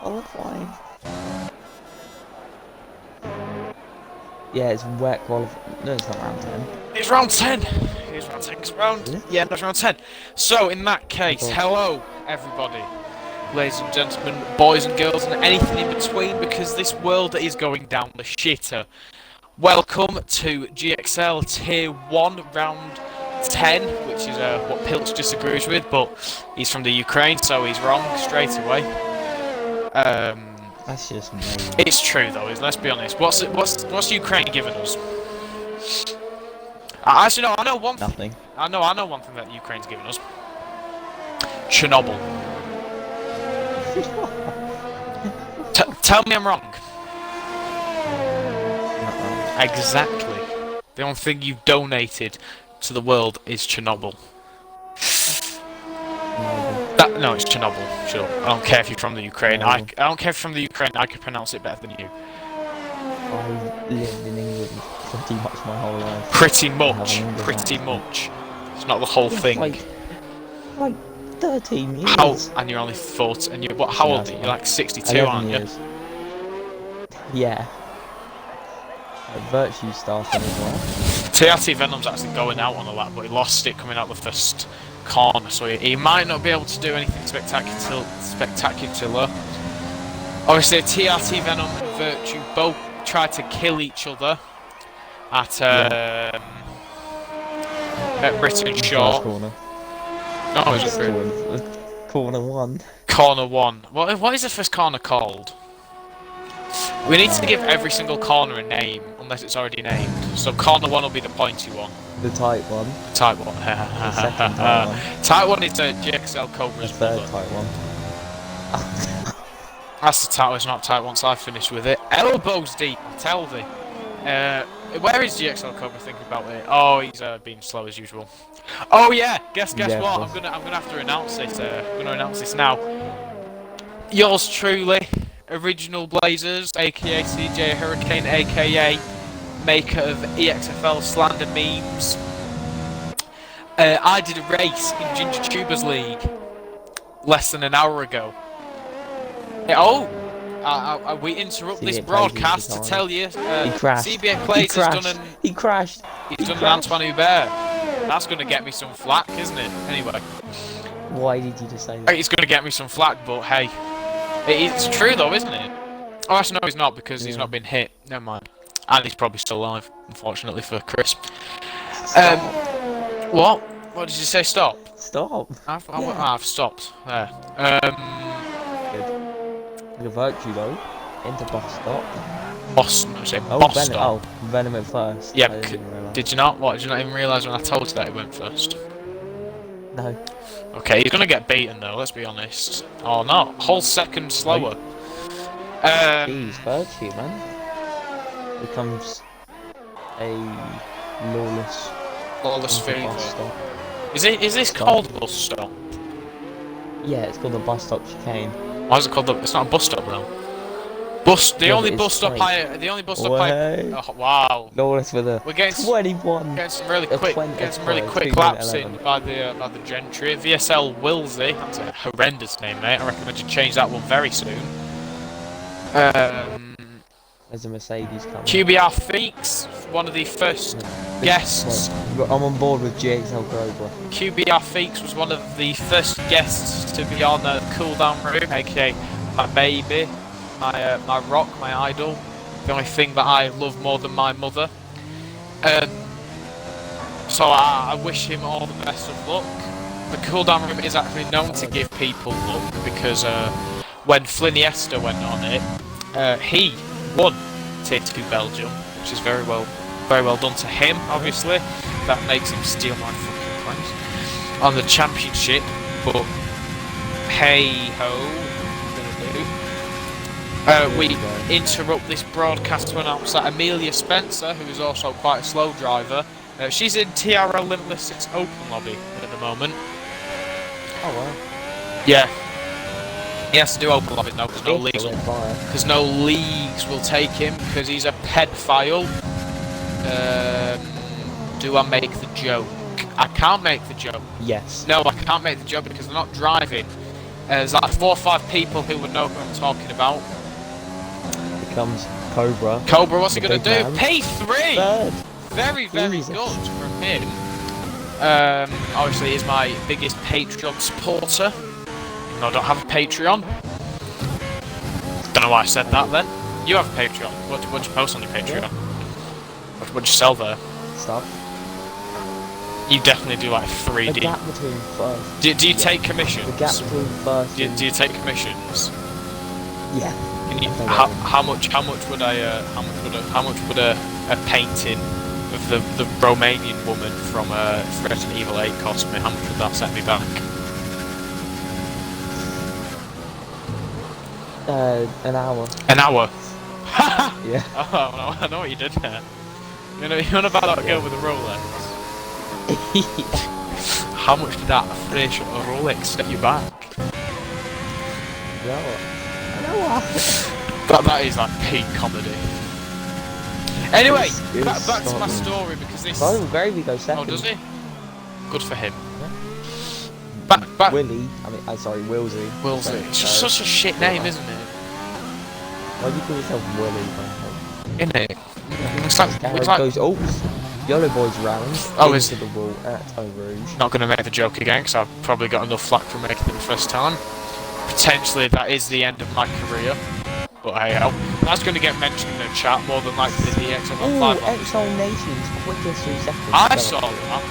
qualifying. Yeah, it's wet qualifying. No, it's not round 10. It's round 10! It's round 10, it's round... Yeah, that's round 10. So, in that case, hello, everybody. Ladies and gentlemen, boys and girls, and anything in between, because this world is going down the shitter. Welcome to GXL Tier 1 round 10, which is what Pilch disagrees with, but he's from the Ukraine, so he's wrong straight away. That's just me. It's true though, let's be honest. What's Ukraine giving us? Actually, no, I know one thing. Nothing. I know one thing that Ukraine's giving us. Chernobyl. Tell me I'm wrong. Exactly. The only thing you've donated to the world is Chernobyl. No, it's Chernobyl. Sure. I don't care if you're from the Ukraine. I don't care if you're from the Ukraine. I can pronounce it better than you. I've lived in England pretty much my whole life. Pretty much. Pretty much. It's not the whole thing. Like 13 years. And you're only 40. And you're how old are you? You're like 62, aren't you? Yeah. Virtue starting as well. TRT Venom's actually going out on a lap, but he lost it coming out the first corner, so he might not be able to do anything spectacular. Obviously, TRT Venom and Virtue both tried to kill each other at Britain Shaw. Corner. No, it was corner 1. Corner 1. What is the first corner called? We need to give every single corner a name, unless it's already named. So corner 1 will be the pointy one. The tight one. Tight one. The second tight one. Tight one is a GXL Cobra's the third mother. tight one. That's the tight one, it's not tight once I finish with it. Elbows deep, I tell thee. Where is GXL Cobra thinking about it? Oh, he's being slow as usual. Oh yeah, guess what? I'm gonna have to announce it. I'm gonna announce this now. Yours truly, Original Blazers, aka CJ Hurricane, aka maker of EXFL slander memes. I did a race in Ginger Tubers League less than an hour ago. We interrupt this broadcast to tell you CBA Plays has done He crashed. He's done an Antoine Hubert. That's going to get me some flack, isn't it? Anyway. Why did you just say that? It's going to get me some flack, but hey. It's true though, isn't it? Oh, actually no, he's not, because he's not been hit. Never mind. And he's probably still alive, unfortunately for Chris. What? What did you say? Stop? Stop. I've stopped. There. Good. Virtue though. Into bus stop. Boston, I say Boston. Venom at first. Yeah, did you not? What? Did you not even realise when I told you that he went first? No. Okay, he's gonna get beaten though, let's be honest. Oh no, whole second slower. Jeez, Virtue, man. Becomes a lawless fever. stop. Is this called a bus stop? Yeah, it's called the bus stop chicane. Why is it called it's not a bus stop though. The only bus stop I oh wow. Lawless with a we're getting 21. Getting some really quick laps in by the gentry. VSL Willsey, that's a horrendous name, mate. I recommend you change that one very soon. There's a Mercedes coming. QBR Feeks, one of the first guests. I'm on board with GXL Cobra. QBR Feeks was one of the first guests to be on the cooldown room, aka my baby, my rock, my idol, the only thing that I love more than my mother. So I wish him all the best of luck. The cooldown room is actually known to give people luck because when Fliniesta went on it, he won Tier 2 Belgium, which is very well done to him. Obviously, that makes him steal my fucking place on the championship. But hey ho, we interrupt this broadcast to announce that Amelia Spencer, who is also quite a slow driver, she's in TRL Limitless 6 Open Lobby at the moment. Oh wow. Yeah. He has to do open lobby now because no leagues will take him because he's a pedophile. Do I make the joke? I can't make the joke. Yes. No, I can't make the joke because they're not driving. There's like 4 or 5 people who would know who I'm talking about. Here comes Cobra. Cobra, what's he The gonna do? big man. P3! Third. Very, very Jesus. good from him. Obviously, he's my biggest Patreon supporter. Even though I don't have a Patreon. Don't know why I said that then. You have a Patreon. What do you post on your Patreon? Yeah. What do you sell there? Stuff. You definitely do like The 3D. gap between first. Do you take commissions? The gap between first. Do you take commissions? Yeah. Can you, I think how much would a painting of the Romanian woman from Resident Evil 8 cost me? How much would that set me back? An hour. An hour. Yeah. Oh no, I know what you did there. You know about that girl with the Rolex? How much did that finish a Rolex set you back? No. That is like peak comedy. Anyway, It's back to my Scotland. story because this. Simon Gravy goes second. Oh, does he? Good for him. Yeah. Back. Willie. Sorry, Wilsey. Wilsey. It's just such a shit name, isn't it? Why do you call yourself Willie? Isn't it? It's like Goes, oops. Yellow Boy's round. Oh, into the wall at Eau Rouge. not going to make the joke again because I've probably got enough flack for making it the first time. Potentially that is the end of my career. But hey, that's going to get mentioned in the chat more than likely the XL5. XL Nation's quickest 3 seconds. I saw that.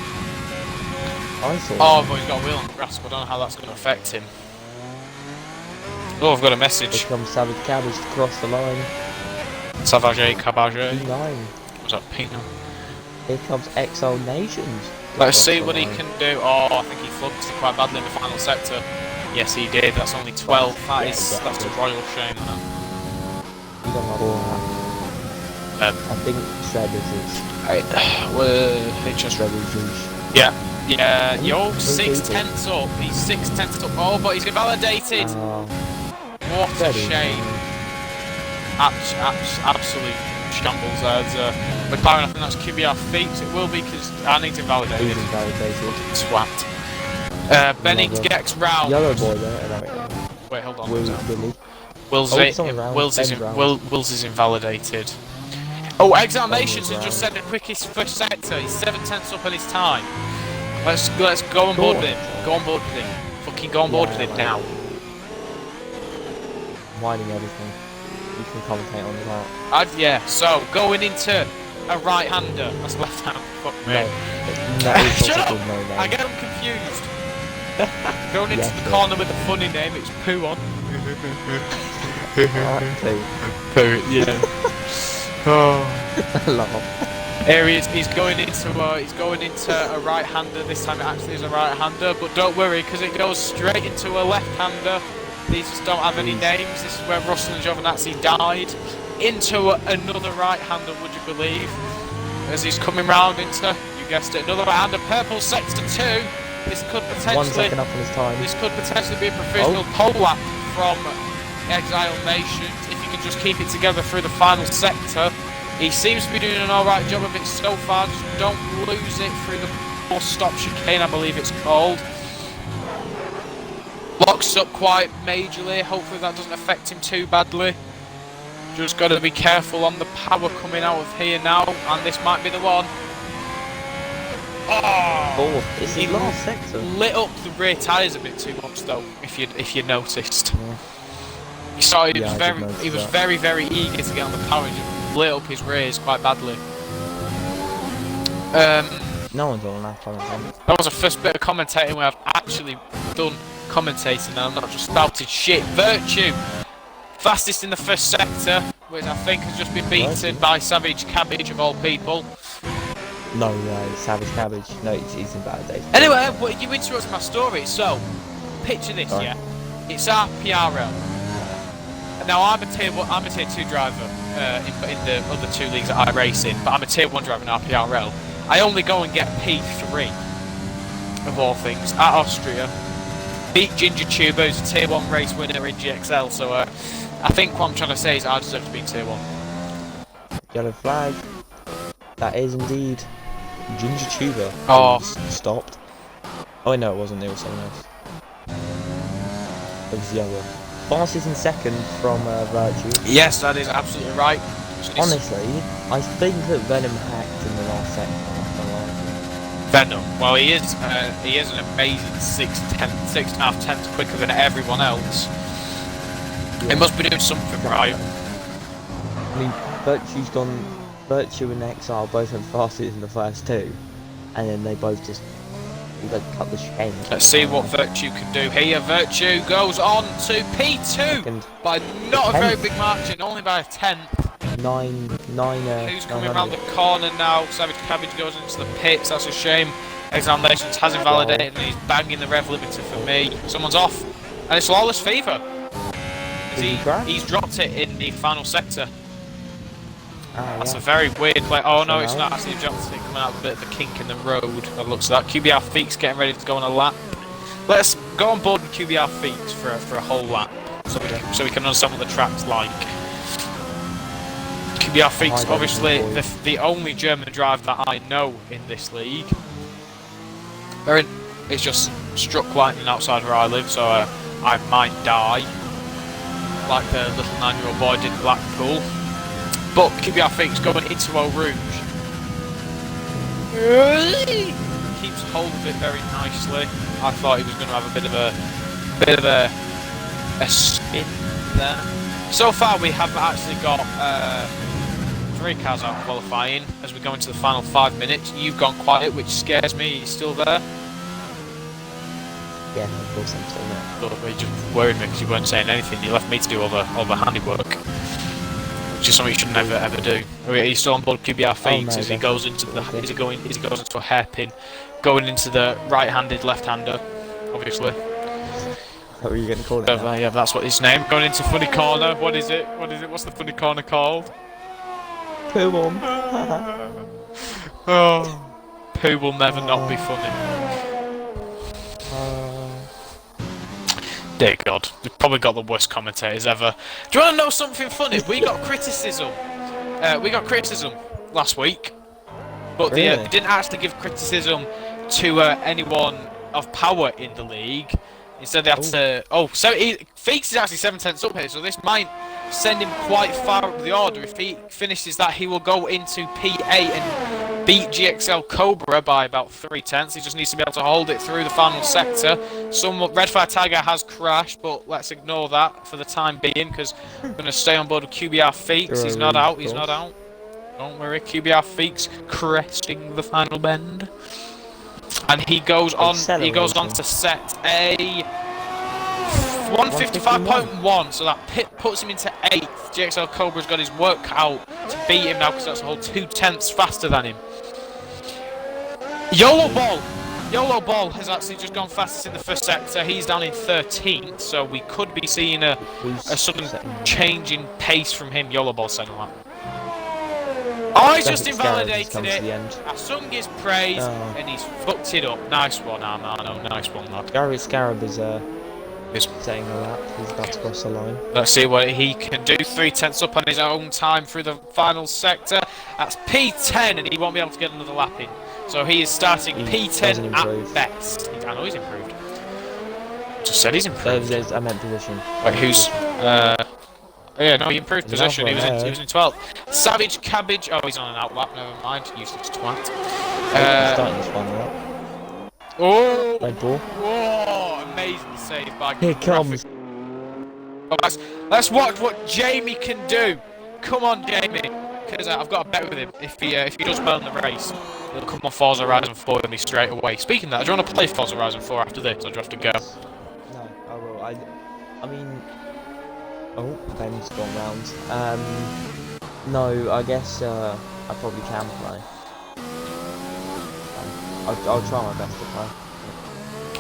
I saw Oh, that. but he's got a wheel on the grass, but I don't know how that's going to affect him. Oh, I've got a message. Here comes Savage Cabbage to cross the line. Savage Cabbage. P9. Was that P9? Here comes XL Nations. Let's see what he can do. Oh, I think he flunked it quite badly in the final sector. Yes, he did. That's only 12. That's a royal shame. That. You don't know that. I think Shredders is. Shredders is. Yeah. Yo, 6/10 up. He's 6/10 up. Oh, but he's invalidated. What a shame. Absolute shambles there. McLaren, I think that's QBR feet. It will be because I need to invalidate He's it. invalidated. Swat. Benny gets round. Yellow Boy there. Wait, hold on. Willie. Wills is invalidated. Oh, Examinations has just said the quickest first sector. He's 7/10 up on his time. Let's go on board with him. Go on board with him. Fucking go on board with him now. Winding everything. You can commentate on that. Yeah. So going into a right-hander. That's left-hand. Fuck me. No, Shut up! no, I get them confused. Going into the corner with a funny name. It's Poo on. Poo. Yeah. Oh. I love. Here he is. He's going into a right-hander. This time it actually is a right-hander, but don't worry because it goes straight into a left-hander. These just don't have any names. This is where Russell and Giovinazzi died. Into another right-hander, would you believe? As he's coming round into, you guessed it, another right-hander. Purple sector 2. This could potentially 1 second up on his time. This could potentially be a provisional pole lap from Exile Nations if you can just keep it together through the final sector. He seems to be doing an alright job of it so far. Just don't lose it through the four-stop chicane, I believe it's called. Locks up quite majorly. Hopefully that doesn't affect him too badly. Just got to be careful on the power coming out of here now, and this might be the one. Oh! It's his last sector. Lit up the rear tyres a bit too much though, if you noticed. Yeah. He started. Yeah, He was very eager to get on the power and just lit up his rears quite badly. No one's on that on him. That was the first bit of commentating where I've actually done commentating and I'm not just spouted shit. Virtue, fastest in the first sector, which I think has just been beaten by Savage Cabbage of all people. No, Savage Cabbage. No, he's invalidated. Anyway, but you interrupted my story, so picture this, yeah? It's RPRL. Now I'm a tier 2 driver in the other 2 leagues that I race in, but I'm a tier 1 driver in RPRL. I only go and get P3 of all things at Austria. Beat Ginger Tuber, who's a tier 1 race winner in GXL, so I think what I'm trying to say is I deserve to be in tier 1. Yellow flag. That is indeed Ginger Tuber. Oh. Stopped. Oh no, it wasn't. It was someone else. It was the other. Fastest in second from Virtue. Yes, that is absolutely right. Honestly, I think that Venom hacked in the last second. Venom. Well, he is an amazing 6.5 tenths quicker than everyone else. Yeah. He must be doing something right. I mean, Virtue and XR both went fastest in the first two, and then they both just cut the chain. Let's see what Virtue can do here. Virtue goes on to P2 Second. by not a very big margin, only by a tenth. Who's coming around the corner now? Savage Cabbage goes into the pits. That's a shame. Examinations has invalidated, and he's banging the rev limiter for me. Someone's off, and it's Lawless Fever. He's dropped it in the final sector. That's a very weird play. Oh no, it's not actually dropped it. Coming out a bit of a kink in the road. That looks like that. QBR Feeks getting ready to go on a lap. Let's go on board with QBR Feeks for a whole lap, so we can understand what the track's like. QBR Feeks, obviously the only German driver that I know in this league. It's just struck lightning outside where I live, so I might die, like the little 9-year-old boy did in Blackpool. But QBR Feeks going into Eau Rouge. Keeps hold of it very nicely. I thought he was going to have a bit of a spin there. So far we have actually got 3 cars out qualifying as we go into the final 5 minutes. You've gone quiet, which scares me. Are you still there? Yeah, of course I'm still there. But you just worried me because you weren't saying anything. You left me to do all the handiwork, which is something you should never ever do. Are you still on board QBR Feeks as he goes into he goes into a hairpin, going into the right-handed left-hander, obviously. What were you going to call it? Yeah, that's what his name. Going into funny corner. What is it? What's the funny corner called? Poo on. Oh, poo will never not be funny. Dear God, we've probably got the worst commentators ever. Do you want to know something funny? We got criticism. Last week, but they didn't actually give criticism to anyone of power in the league. Instead, they had to. Feeks is actually 7 tenths up here, so this might send him quite far up the order. If he finishes that, he will go into P8 and beat GXL Cobra by about 3 tenths. He just needs to be able to hold it through the final sector. Red Fire Tiger has crashed, but let's ignore that for the time being because we're going to stay on board with QBR Feeks. He's not out. He's not out. Don't worry, QBR Feeks cresting the final bend. And he goes on to set a 155.1, so that puts him into 8th. GXL Cobra's got his work cut out to beat him now because that's a whole 2 tenths faster than him. YOLO Ball has actually just gone fastest in the first sector. He's down in 13th, so we could be seeing a sudden change in pace from him. YOLO Ball second lap. Oh, he's just invalidated it. I sung his praise and he's fucked it up. Nice one, Armano. Nice one, lad. Scarab is setting a lap. He's about to cross the line. Let's see what he can do. 3 tenths up on his own time through the final sector. That's P10 and he won't be able to get another lap in. So he is starting P10 at best. I know he's improved. Just said he's improved. I meant position. Wait, who's... yeah, no, he improved position. He was in 12th. Savage Cabbage. Oh, he's on an out lap. Never mind. Useless twat. Starting this one lap. Oh! Red ball. Whoa! Amazing save by. Here comes. Oh, let's watch what Jamie can do. Come on, Jamie. Because I've got a bet with him. If he does well in the race, he'll come on Forza Horizon 4 with me straight away. Speaking of that, do you want to play Forza Horizon 4 after this, or do you have to go? No, I will. I mean. Oh, Ben's gone round. No, I guess I probably can play. I'll try my best to play.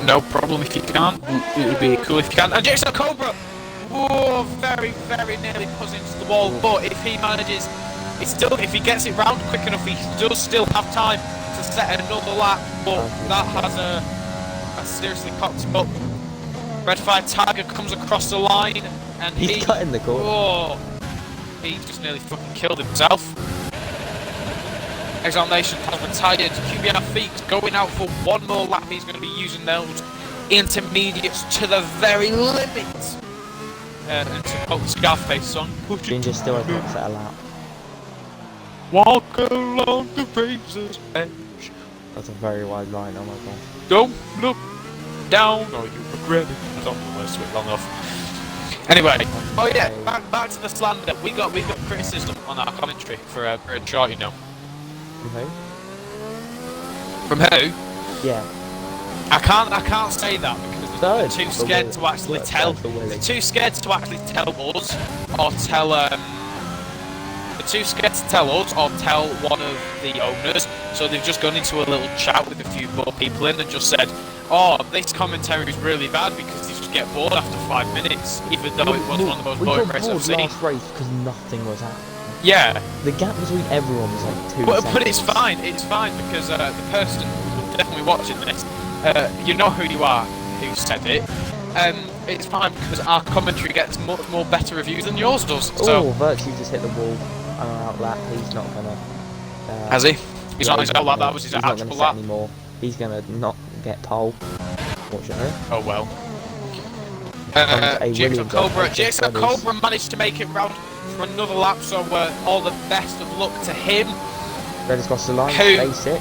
No problem if you can't. It would be cool if you can. And Jason Cobra! Whoa, very, very nearly puts into the wall. But if he manages, if he gets it round quick enough, he does still have time to set another lap. But that has seriously cocked him up. Red Fire Tiger comes across the line. And he's cutting the corner. Oh, he just nearly fucking killed himself. Exile Nation has retired. QBR Feeks going out for one more lap. He's going to be using those intermediates to the very limit. And to quote the Scarface song, push it Ginger still has not set a lap. walk along the razor's edge. That's a very wide line, oh my god. Don't look down or you regret it. I don't know where's it long off. Anyway, oh yeah, back to the slander. We got criticism on our commentary for a short, you know. From who? From who? Yeah. I can't say that because they're too scared to actually tell. They're too scared to actually tell us or tell They're too scared to tell us or tell one of the owners, so they've just gone into a little chat with a few more people in and just said, oh, this commentary is really bad because they just get bored after 5 minutes, even though it was one of the most boring races I've seen. Last race because nothing was happening. Yeah. The gap between everyone was like 2 seconds. But it's fine because the person who's definitely watching this, you know who you are, who said it. It's fine because our commentary gets much more better reviews than yours does. So. Oh, Virtue just hit the wall. Out lap. He's not gonna. Has he? He's not his out lap. That was his actual actual lap. Anymore. He's gonna not get pole. Fortunately. Oh well. GXL Cobra managed to make it round for another lap, so all the best of luck to him. Red has crossed the line. Basic.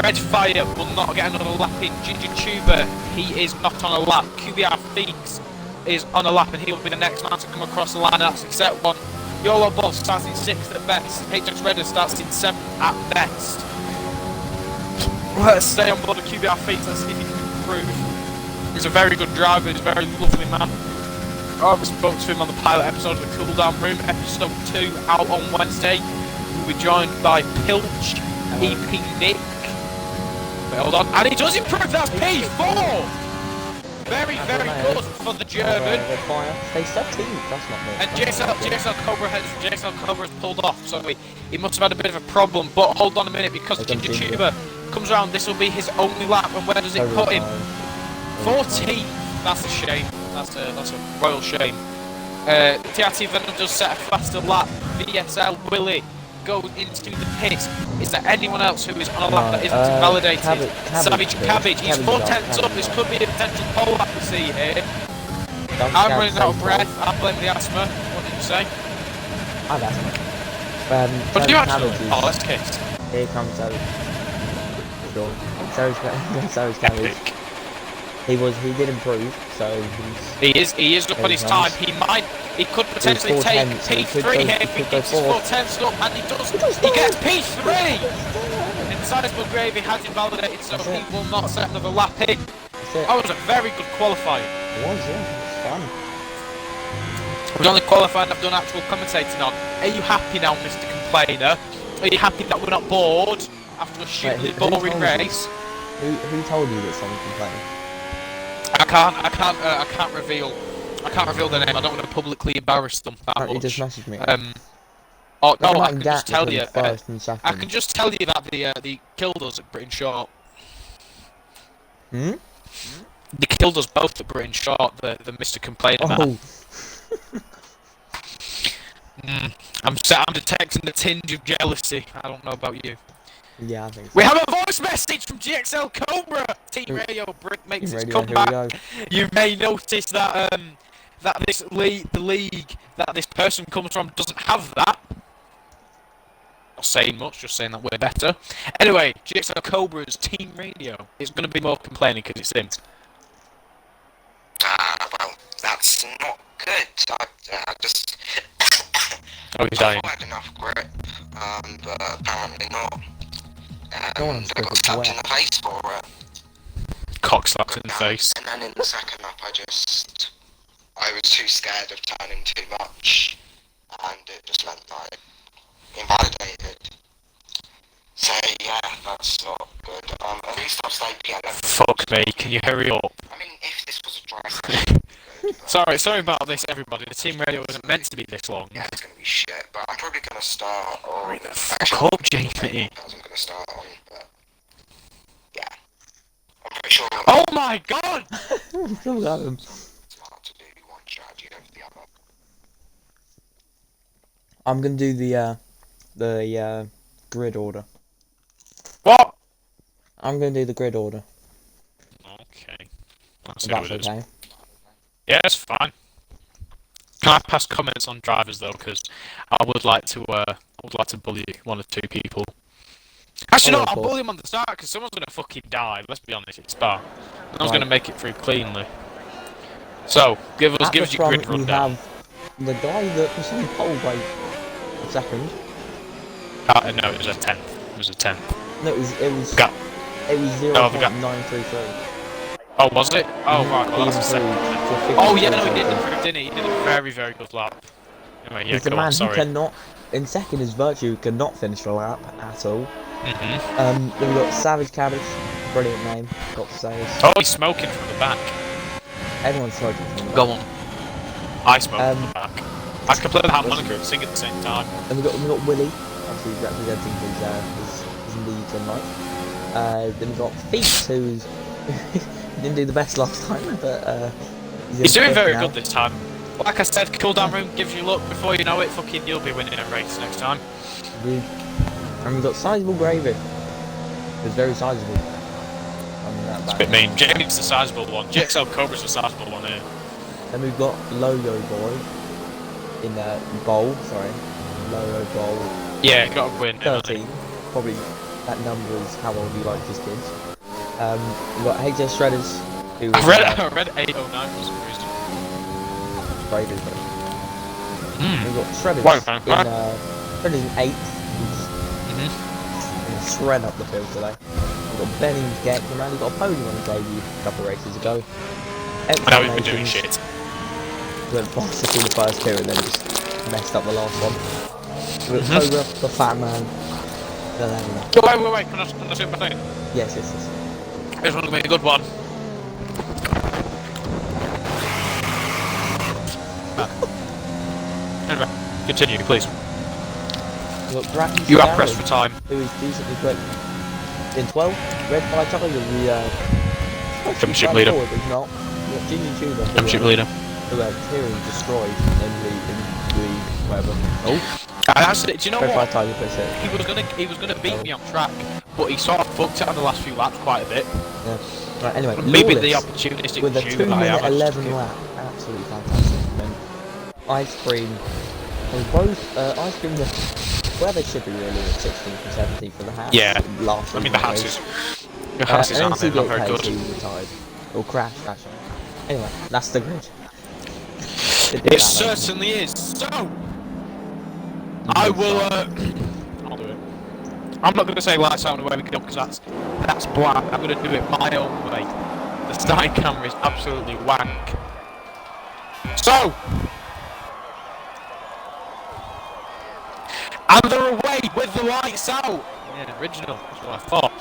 Red Fire will not get another lap in. Ginger Tuber, he is not on a lap. QBR Feeks is on a lap, and he'll be the next man to come across the line. That's set one. YOLO Boss starts in 6th at best. HX Redder starts in 7th at best. Let's stay on board of QBR Feeks. Let's see if he can improve. He's a very good driver. He's a very lovely man. I spoke to him on the pilot episode of the Cool Down Room, episode 2, out on Wednesday. We'll be joined by Pilch, EP Nick. Wait, hold on. And he does improve. That's P4. Very good for the German. They said team. That's not me. And JSL Cobra has pulled off, so he must have had a bit of a problem. But hold on a minute, because Ginger Tuber comes around, this will be his only lap, and where does it put him? 14th. That's a shame. That's a royal shame. TRT Venom does set a faster lap. VSL Willie goes into the pits. Is there anyone else who is on a lap that isn't invalidated? Savage Cabbage, he's 4 tenths up. This could be a potential pole lap we see here. I'm running out of breath. I blame the asthma. What did you say? I have asthma. What did you actually? Oh, let's kiss. Here comes Savage. Sure. Savage Cabbage. He did improve, so he is up on his time. He could potentially take P3 here if he keeps his 4 tenths up, and he does. He gets P3. And Sizable Gravy has invalidated, so he will not set another lap in. That was a very good qualifying. It was, yeah. It was fun. It was only qualifying I've done actual commentating on. Are you happy now, Mr. Complainer? Are you happy that we're not bored after a stupidly boring race? Who told you that someone complained? I can't reveal their name. I don't want to publicly embarrass them that much. You just message me. Oh no, I can just tell you. First and second. I can just tell you that they killed us at Britain Short. Hmm? They killed us both at Britain Short. The Mr. Complainer man. I'm detecting a tinge of jealousy. I don't know about you. Yeah, I think so. We have a voice message from GXL Cobra. Team Radio Brick makes its comeback. You may notice that the league that this person comes from doesn't have that. Not saying much, just saying that we're better. Anyway, GXL Cobra's Team Radio is going to be more complaining because it's him. Well, that's not good. I just. Oh, he's dying. I had enough grit, but apparently not. I got slapped in the face for it. Cock slapped in the face. And then in the second lap, I was too scared of turning too much, and it just meant like invalidated. So yeah, that's not good. At least I'll stay PLM. Fuck me, can you hurry up? I mean, if this was a dry race, Sorry about this, everybody. The Team Radio wasn't meant to be this long. yeah, it's gonna be shit. But I'm probably gonna start on. Fuck up, Jamie. I wasn't gonna start on, but yeah, I'm pretty sure. Oh my god! Look at him. It's hard to do one strategy over the other. I'm gonna do the grid order. What? I'm gonna do the grid order. Okay. see who That's it is. okay. Yeah, it's fine. Can I pass comments on drivers though? Because I would like to bully one or two people. Actually, Oh, no, of I'll course. bully him on the start because someone's gonna fucking die. Let's be honest, it's Spa. No one's Right. gonna make it through cleanly. So, give us At the your front, grid we rundown. have the guy that was on pole by a second. No, it was a 10th. It was a 10th. No, it was Got. it was Oh, we got. 0.933. Oh, was it? Oh, right. Well, He that's a second. improved to Oh, yeah, no, he 52 did something. improve, didn't he? He did a very, very good lap. Anyway, yeah, He's the go man on, who sorry. cannot, in second is Virtue, cannot finish the lap at all. Mm-hmm. Then we've got Savage Cabbage, brilliant name, got to say. Oh, he's smoking from the back. Everyone's smoking from the Go on. I smoke from Um, the back. I can play the harmonica and sing at the same time. And we've got Willie, obviously representing his leads in life. Then we've got Feet, who's didn't do the best last time, but He's doing very now. good this time. Like I said, cooldown room gives you luck. Before you know it, fucking you'll be winning a race next time. And we've got Sizable Gravy. It's very sizable. It's a bit mean. Jamie's the sizable one. GXL Cobra's the sizable one here. Then we've got Loyo Boy in Bowl, sorry. Loyo Bowl Yeah, got a win. 13. Probably that number is how old he likes his kids. We've got HS Shredders, who I read 809 for some reason. Gravy. We've got Shredders Shredders in 8th. He's shred up the field today. We've got Benning's Get, the man who got a podium on his debut a couple of races ago. I know he's been doing shit. Went faster through the first two and then just messed up the last one. We've got Cobra, the fat man, the Lana. Wait, can I say my thing? Yes. This one's gonna be a good one. Anyway, continue, please. We've got Bracken You have Scarrow, pressed for time. who is decently quick. In 12, Red Fire Tiger, the Championship leader. Forward, if not. We've got Junior Tudor, Championship leader. who clearly destroyed in the whatever. Oh, Actually, do you know Red Fire what? Tiger puts it. He was gonna beat me on track, but he sort of fucked it on the last few laps quite a bit. Yeah. Right, anyway, Maybe the Lawless opportunistic with a shoe 2 that I minute have. 11 lap. Absolutely fantastic. And Ice Cream. And both Ice Cream were where they should be really at 16th and 17th for the Hats. Yeah. Last I mean, the Hats is and aren't they? Not very good. retired. Or crash. Anyway, that's the grid. It certainly is. So, I will. I'll do it. I'm not going to say lights out and away we go because that's black. I'm going to do it my own way. The starting camera is absolutely wank. So, and they're away with the lights out. Yeah, original. That's what I thought.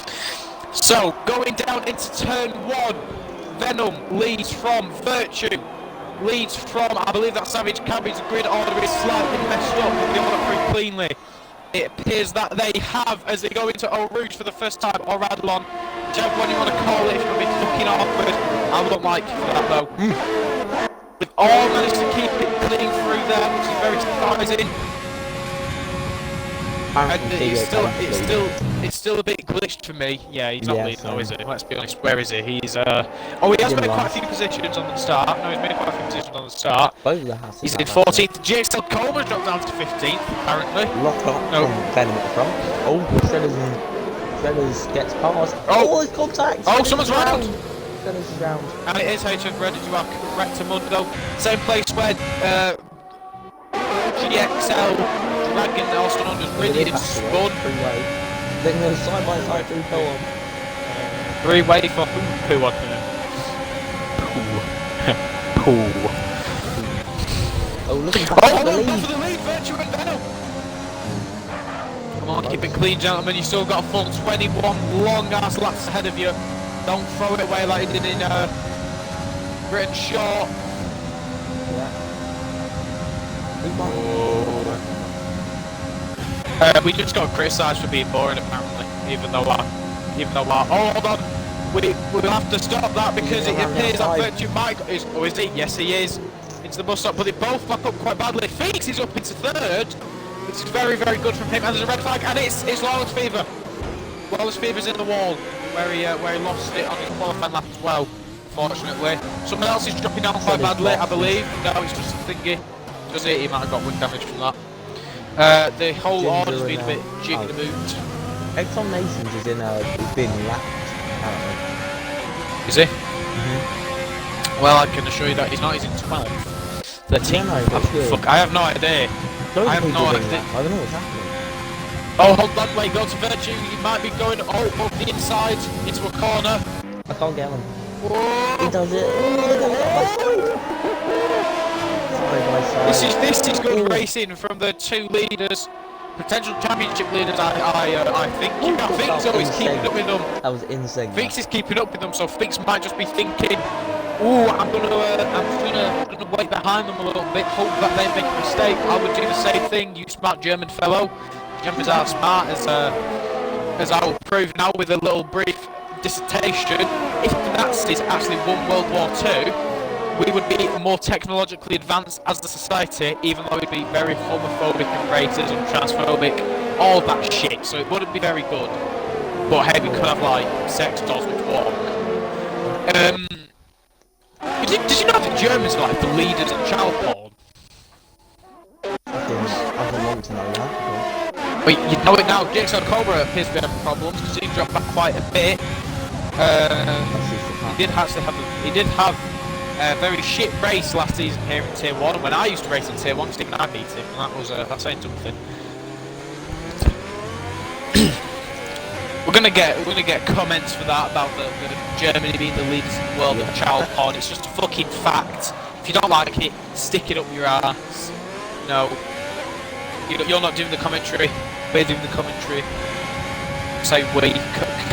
So, going down into turn 1, Venom leads from Virtue. Leads from, I believe that Savage Cabbage grid order is slightly messed up, but they order through cleanly. It appears that they have, as they go into Eau Rouge for the first time, or Radlon, whichever one you want to call it, if you're a bit fucking awkward. I wouldn't like you for that though. We've all managed to keep it clean through there, which is very surprising. And it's still a bit glitched for me. Yeah, he's not leading though, is he? Let's be honest. Where is he? He's oh, he has made quite a few positions on the start. No, he's made quite a few positions on the start. He's in 14th. GXL Coleman dropped down to 15th, apparently. Lock up from Venom at the front. Oh, Shredders gets past. Oh, it's contact. Oh, someone's round. Shredders is round. And it is HF Red, you are correct, Mundo. Same place where GXL Dragon also known as Brilliant spun. Then go side by side through Poem. 3-way for Poo on Poo. Oh, look at for the lead, Virtue and Venom. Come on, keep it clean, gentlemen. You still got a full 21 long-ass laps ahead of you. Don't throw it away like you did in Britain Short. We just got criticised for being boring, apparently. Even though oh, hold on, we'll have to stop that because it appears that Virtue Mike is. Oh, is he? Yes, he is. It's the bus stop, but they both back up quite badly. Phoenix is up into 3rd, which is very, very good from him. And there's a red flag, and it's Lawless Fever. Lawless Fever's in the wall where he lost it on his qualifying lap as well. unfortunately. Someone else is dropping down quite badly, I believe. No, it's just a thingy. Does it? He might have got wind damage from that. The whole order's been a bit jiggy the boot. Exxon Nations is being lapped, apparently. Is he? Well, I can assure you that he's not. He's in 12. 13. Yeah, no, that's good. Fuck, I have no idea. I have no idea. I don't know what's happening. Oh, hold on, wait, go to Virtue. He might be going all up the inside into a corner. I can't get him. Whoa. He does it. This is good racing from the two leaders, potential championship leaders. I think. I think so. He's keeping up with them. That was insane. Fix is keeping up with them, so Fix might just be thinking, "Ooh, I'm gonna wait behind them a little bit, hope that they make a mistake." I would do the same thing, you smart German fellow. Germans are smart, as I will prove now with a little brief dissertation. If the Nazis actually won World War II, we would be more technologically advanced as a society, even though we'd be very homophobic and racist and transphobic, all that shit. So it wouldn't be very good. But hey, we could have like sex dolls which walk. Did you know the Germans are like the leaders in child porn? I didn't want to know that. But you know it now. GXL Cobra appears to be having problems because he dropped back quite a bit. He did have a very shit race last season here in Tier 1. When I used to race in Tier 1, because even I beat him, and that's saying something. We're gonna get comments for that about the Germany being the leaders in the world of child porn. It's just a fucking fact. If you don't like it, stick it up your ass. No, you're not doing the commentary. We're doing the commentary. Say we,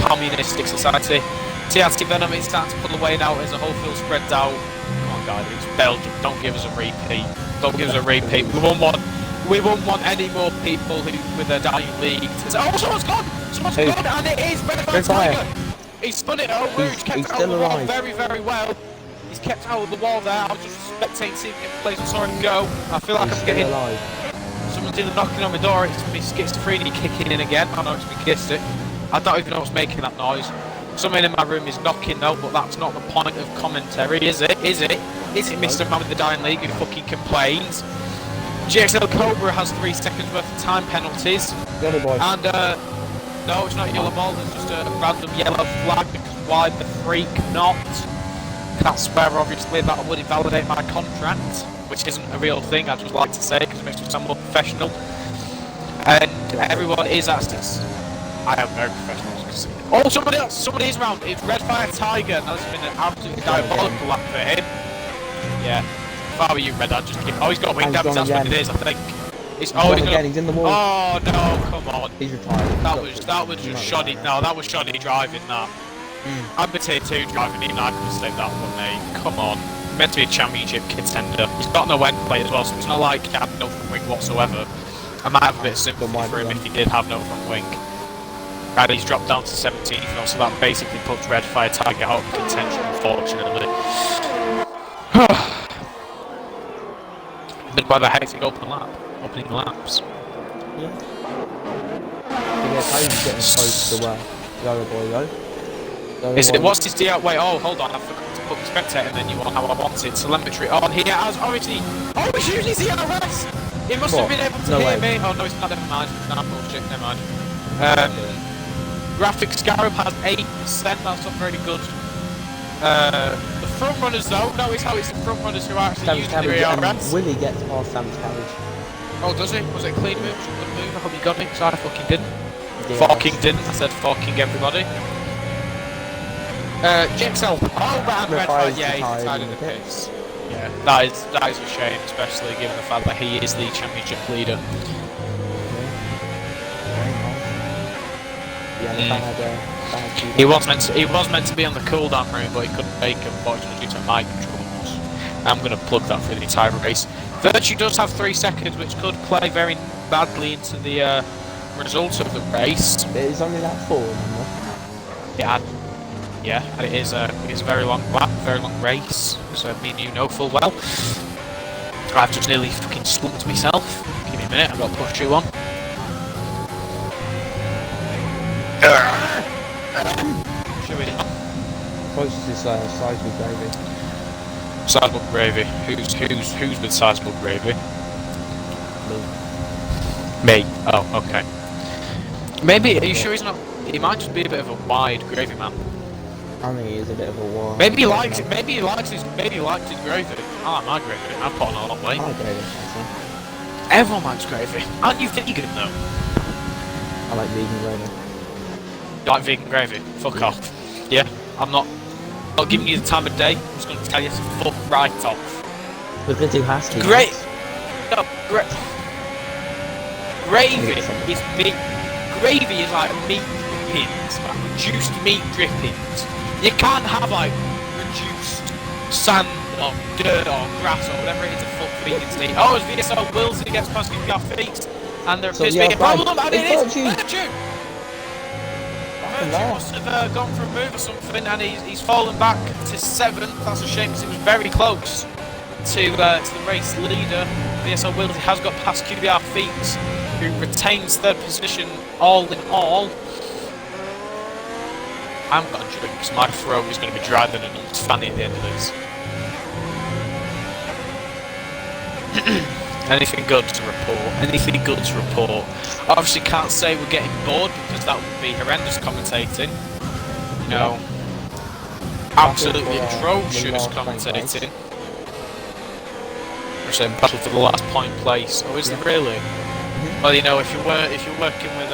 communistic society. TRT Venom is starting to pull away now as the whole field spreads out. Come on, guys, it's Belgium. Don't give us a repeat. Don't give us a repeat. We won't want any more people who with a dying league. Oh, someone's gone! Someone's gone, and it is Red Tiger. He spun it over. He's kept it out of the wall very, very well. He's kept out of the wall there. I was just spectating, seeing him play, so saw him go. I feel like I'm getting alive. Someone's either knocking on my door. It's me schizophrenia kicking in again. I know it's me kissed it. I don't even know what's making that noise. Someone in my room is knocking though, but that's not the point of commentary, is it? Is it? Is it Mr. Man with the Dying League who fucking complains? GXL Cobra has 3 seconds worth of time penalties. Yellow ball. And no, it's not a yellow ball. There's just a random yellow flag because why the freak not? That's where obviously that would invalidate my contract, which isn't a real thing. I just like to say because it makes me sound more professional. And everyone is asked this. I am very professional. Oh, somebody is around. It's Red Fire Tiger. Now this has been an absolutely diabolical lap for him. Yeah. If I were you, Red, I'd just keep. Oh, he's got wing damage. That's what it is, I think. He's in the wall. Oh no! Come on. He's retired. That was just shoddy. No, that was shoddy driving. That. I'm a tier 2 driving. Even I could have saved that one, mate. Come on. Meant to be a championship contender. He's got no end play as well, so it's not like he had no front wing whatsoever. I might have a bit of sympathy for him if he did have no front wing. And he's dropped down to 17th now, so that basically puts Red Fire Tiger out of contention, unfortunately. Been quite a hectic opening laps. Yeah. Tiger's getting close to Yellow Boy though. Is it? What's his DL? Wait, oh, hold on, I forgot to put the spectator menu on how I wanted. Telemetry on here as obviously. Oh, it's usually CRS! He must have been able to hear me. Oh, no, it's not, never mind. No, bullshit, never mind. Graphic Scarab has 8%, that's not very good. The front runners though, notice how it's the front runners who are actually using the ARS. Willie gets past Sam's carriage. Oh, does it? Was it a clean move? Good move? I hope you got it, because I fucking didn't. Yeah. Fucking didn't, I said fucking everybody. GXL. Oh, Red Fire, yeah, he's retired in the pits. Yeah, that is a shame, especially given the fact that he is the championship leader. He was meant to be on the cooldown room, but he couldn't make it, unfortunately, due to mic controls. I'm going to plug that for the entire race. Virtue does have 3 seconds, which could play very badly into the result of the race. It's only that 4, remember? Yeah, and it is a very long lap, very long race, so me and you know full well. I've just nearly fucking slumped myself. Give me a minute, I've got to push you on. Should we? Closest is Sizable Gravy. Sizable Gravy. Who's with Sizable Gravy? Me. Oh, okay. Maybe, are you sure he's not... He might just be a bit of a wide gravy man. I think he is a bit of a war. Maybe he likes it, maybe he likes his gravy. I like my gravy. I've put on a lot of weight. I like gravy, actually. Everyone likes gravy. Aren't you vegan though? I like vegan gravy. You like vegan gravy? Fuck off. Yeah, I'm not giving you the time of day. I'm just going to tell you to fuck right off. We're going to do hasty. Great. No, gravy is meat. Gravy is like meat drippings, like reduced meat drippings. You can't have like reduced sand or dirt or grass or whatever it is to fuck vegans to eat. Oh, as VSO wills he gets past your feet, and there appears to be a problem, and it is Virtue! Virtue must have gone for a move or something, and he's fallen back to 7th. That's a shame because it was very close to the race leader. VSO Wills has got past QBR Feet, who retains 3rd position all in all. I haven't got a drink because my throat is going to be dry than an old fanny at the end of this. Anything good to report? Anything good to report? Obviously can't say we're getting bored because that would be horrendous commentating. You know, absolutely atrocious commentating. We're saying battle for the last point place. Oh, is it really? Well, you know, if you're working with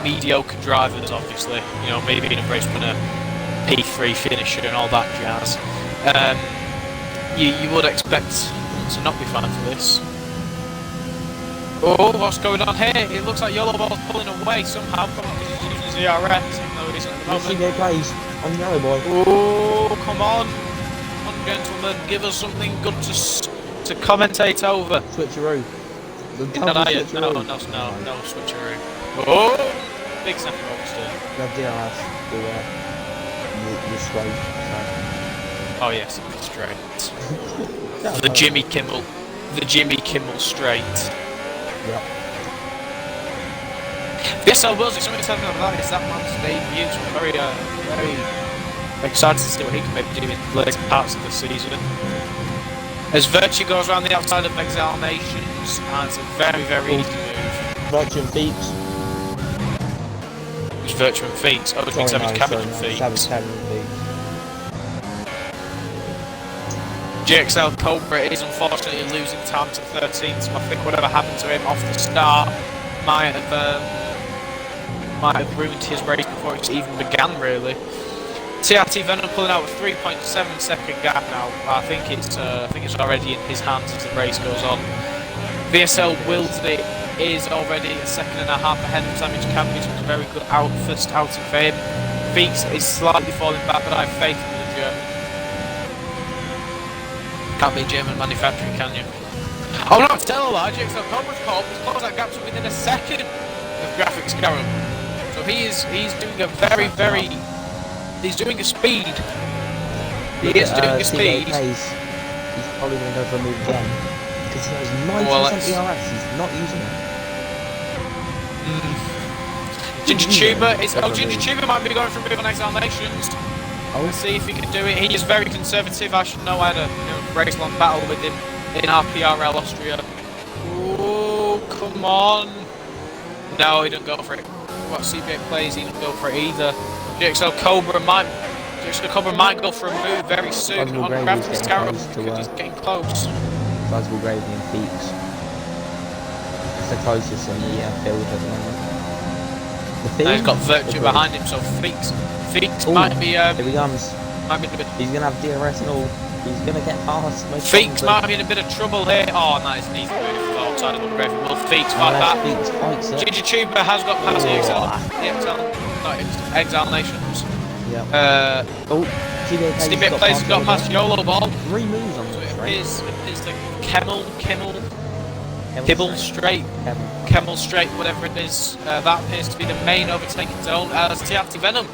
mediocre drivers, obviously, you know, maybe in a race winner, P3 finisher and all that jazz, you would expect to not be fine for this. Oh, what's going on here? It looks like Yellow Ball's pulling away somehow, probably because he's using his ERS, even though it isn't at the moment. Let's see plays on Yellow Ball. Oh, come on, gentlemen, give us something good to commentate over. Switcheroo. No switcheroo. Oh, big snap oversteer. The DRS the straight. Oh yes, it's straight. The Jimmy Kimmel straight. Yep. Yes, I will. Something to tell me about that is that man's debut. So I'm very excited to see what he can maybe do in later parts of the season. As Virtue goes around the outside of Examinations, and it's a very easy move. Virtue and Feet. It's Virtue and Feet. Oh, it means Savage Cabbage and Feet. GXL Cobra is unfortunately losing time to 13th, so I think whatever happened to him off the start might have ruined his race before it even began, really. TRT Venom pulling out a 3.7 second gap now. I think it's already in his hands as the race goes on. VSL Wildsey is already a 2.5 ahead of Savage Cabbage. It's a very good first outing for him. Feeks is slightly falling back, but I have faith in the German. Can't be German manufacturing, can you? Oh no, tell a lie, GXL Cobra's caught, he's closed that gap to within a second of Graphics Carol. So he's doing a he's doing a speed. He is doing a speed. He's probably going to go for a move again. Because he has 90% DRS, he's not using it. Ginger Tuber might be going for a move on Examinations. Let's see if he can do it. He is very conservative. I should know. I had a race long battle with him in RPRL Austria. Oh, come on. No, he didn't go for it. What CBA plays, he didn't go for it either. GXL Cobra might go for a move very soon on Graphics Carol because he's getting close. Sizable Gravy and Feeks. It's the closest in the field at the moment. Now he's got Virtue behind him, so Feeks might be. Here he comes. Might be a bit. He's gonna have DRS and all. He's gonna get past. Feeks might be in a bit of trouble here. Oh, nice, an easy move for the outside of the Gravy. Will Feeks fight that? Ginger Tuber has got past the Examinations. Yep. CBA Plays has got past YOLO Ball. 3 moves on So the it straight. is the Kemmel Straight, whatever it is. That appears to be the main overtaking zone. As TRT Venom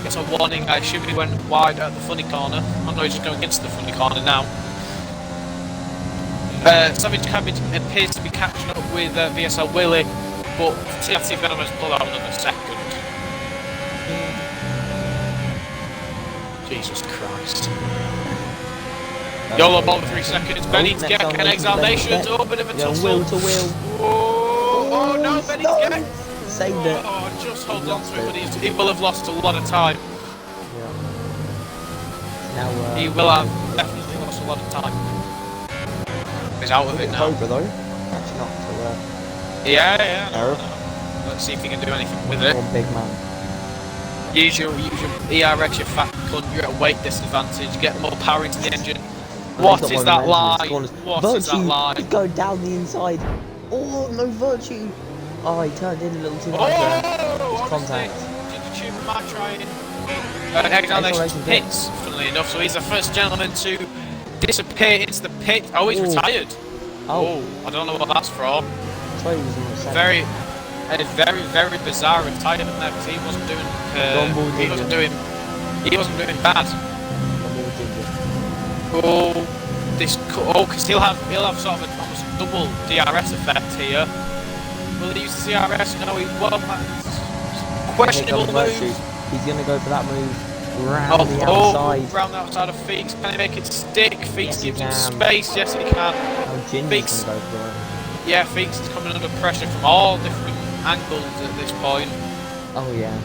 gets a warning. I assume he went wide at the funny corner. I know he's just going into the funny corner now. Savage Cabbage appears to be catching up with VSL Willie, but TRT Venom has pulled out another second. Jesus Christ. Yolo ball for 3 seconds. Benny's get an examination. Oh, bit of a tussle. Wheel to wheel. Oh no, Benny's get. Saved it. Oh, just hold on to it, but he will have lost a lot of time. Yeah. Now, he will have definitely lost a lot of time. He's out of it now. Cobra though. Catching up to yeah. Arab. Let's see if he can do anything with it. One big man. Use your ERX, your fat cunt, you're at a weight disadvantage, get more power into the engine. What is that line? What is that line? Virtue, go down the inside. Oh, no Virtue. Oh, he turned in a little too much there. It's contact. Ginger Tube might try it. Exhalation hits, funnily enough, so he's the first gentleman to disappear into the pit. Oh, he's retired. Oh, I don't know what that's from. Very bizarre retirement there because he wasn't doing bad. Because he'll have sort of almost a double DRS effect here. Will he use the CRS? No, he won't. Questionable move. He's gonna go for that move round the outside. Round the outside of Feeks. Can he make it stick? Feeks gives him space. Yes, he can. Feeks. Yeah, Feeks is coming under pressure from all different angles at this point. Oh yeah.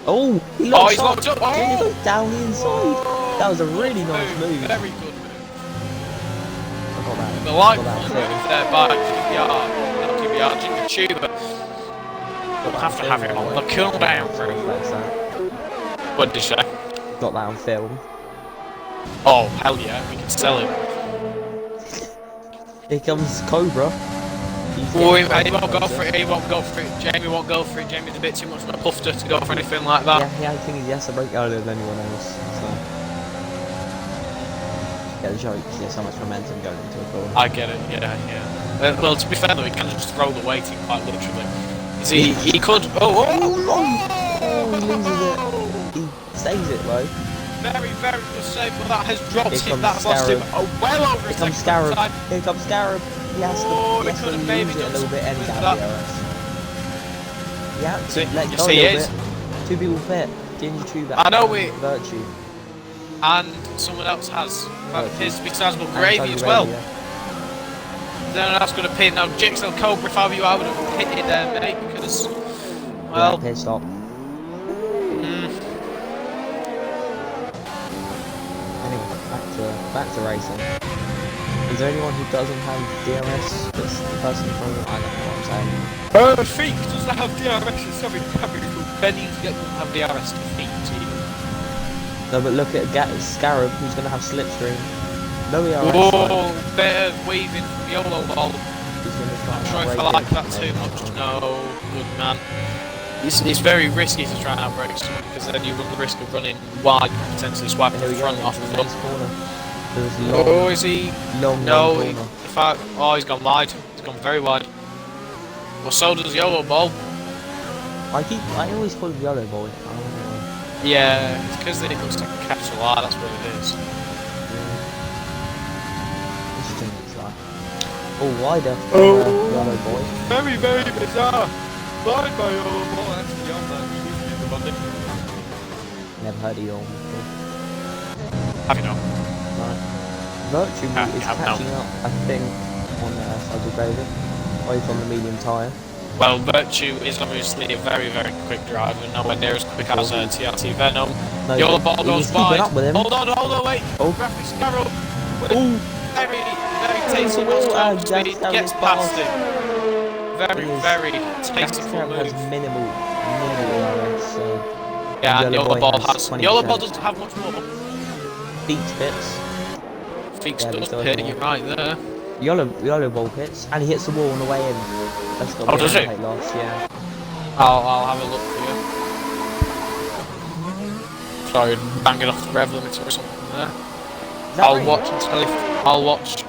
Oh, he locked up. Ginger goes down the inside. That was a really nice move. Very good move. I got that. The light move there by QBR Ginger Tuber. We'll have to have it on the cooldown room. What did you say? Got that on film. Oh, hell yeah, we can sell it. Here comes Cobra. Oh, he won't go for it, Jamie won't go for it, Jamie's a bit too much of a puffer to go for anything like that. Yeah, I think he has to break earlier than anyone else, so... Get the joke, he has so much momentum going into a corner. I get it, yeah. Well, to be fair though, he can just throw the weight in quite literally. He could... he loses it. He saves it though. Very good save, but that has dropped him, that's Scarab. lost him well over Here comes Scarab. Here comes Scarab. He has to use it a little bit and he's out of DRS. Yeah, let go a little bit. Two people fit. Ginger Tube and Virtue. And someone else has. His besides Gravy as well. Then that's going to pit. Now, GXL Cobra, if I were you, I would have pitted there, mate, because, well... Yeah, pit stop. Anyway, back to racing. Is there anyone who doesn't have DRS? That's the person in front of them? I don't know what I'm saying. Feek doesn't have DRS, it's something very cool. Benny's doesn't have DRS to Feek either. No, but look at Scarab, who's going to have slipstream. No DRS. Oh, better weaving from YOLO ball. Not sure if I like that too much. No, good man. It's very risky to try and outbrake someone because then you run the risk of running wide and potentially swiping the front off the front. Oh, is he? Long he's gone wide. He's gone very wide. Well, so does YOLO ball. I always call him YOLO ball. Yeah, it's because it looks like a capital R, that's what it is. Oh, wider. YOLO boy. Very bizarre. Wide by YOLO ball. That's beyond that. Never heard of YOLO before. Have you not? No. Virtue is catching up, I think, on Sergeant Gravy. Away from the medium tyre. Well, Virtue is obviously a very quick driver, nowhere near as quick as TRT Venom. No, YOLO ball goes wide. Up with him. Hold on, wait. Oh. Graphics Scarab. Ooh. Very tasty speed. Gets past it. Very tasteful move. Has minimal DRS, so... Yeah, and YOLO ball doesn't have much more. Feeks pits. Feeks does pit, you're right there. YOLO ball pits, and he hits the wall on the way in. That's got does he? Loss, yeah. I'll have a look for you. Sorry, banging off the rev limiter or something there. I'll watch.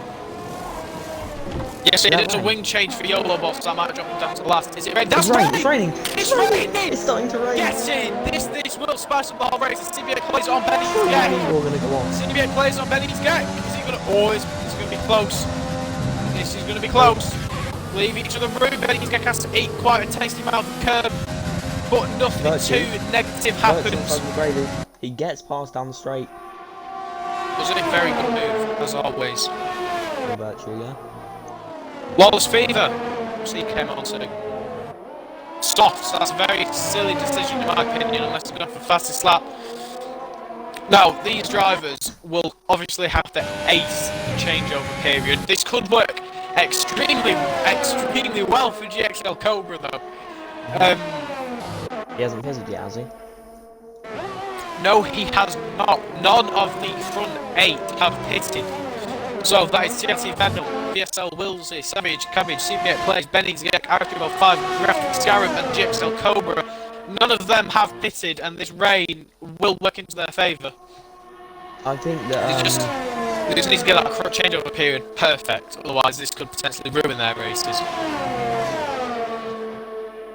Yes, it's a wing change for YOLO ball, so I might drop him down to the last. Is it raining? That's raining! It's raining! It's starting to rain! Yes, this will spice up the whole race. CBA plays on Benny's gate. We're gonna go on. CBA plays on Benny's gate. Is he gonna? Oh, it's gonna be close. This is gonna be close. Leave each other room. Benny's gate has to eat quite a tasty amount of curb. but nothing too negative happens. He gets past down the straight. Was a very good move, as always. Virtually, yeah. Lawless Fever. So he came on to soft. So that's a very silly decision in my opinion, unless you're going for fastest lap. Now, these drivers will obviously have to ace the changeover period. This could work extremely well for GXL Cobra, though. He hasn't pitted yet, has he? No, he has not. None of the front 8 have pitted. So that is TRT Venom, VSL Willsey, Savage, Cabbage, CB8 Plays, Benny, Zek, R5, Graphic Scarab, and GXL Cobra. None of them have pitted, and this rain will work into their favour. I think that they just need to get that changeover period perfect, otherwise this could potentially ruin their races.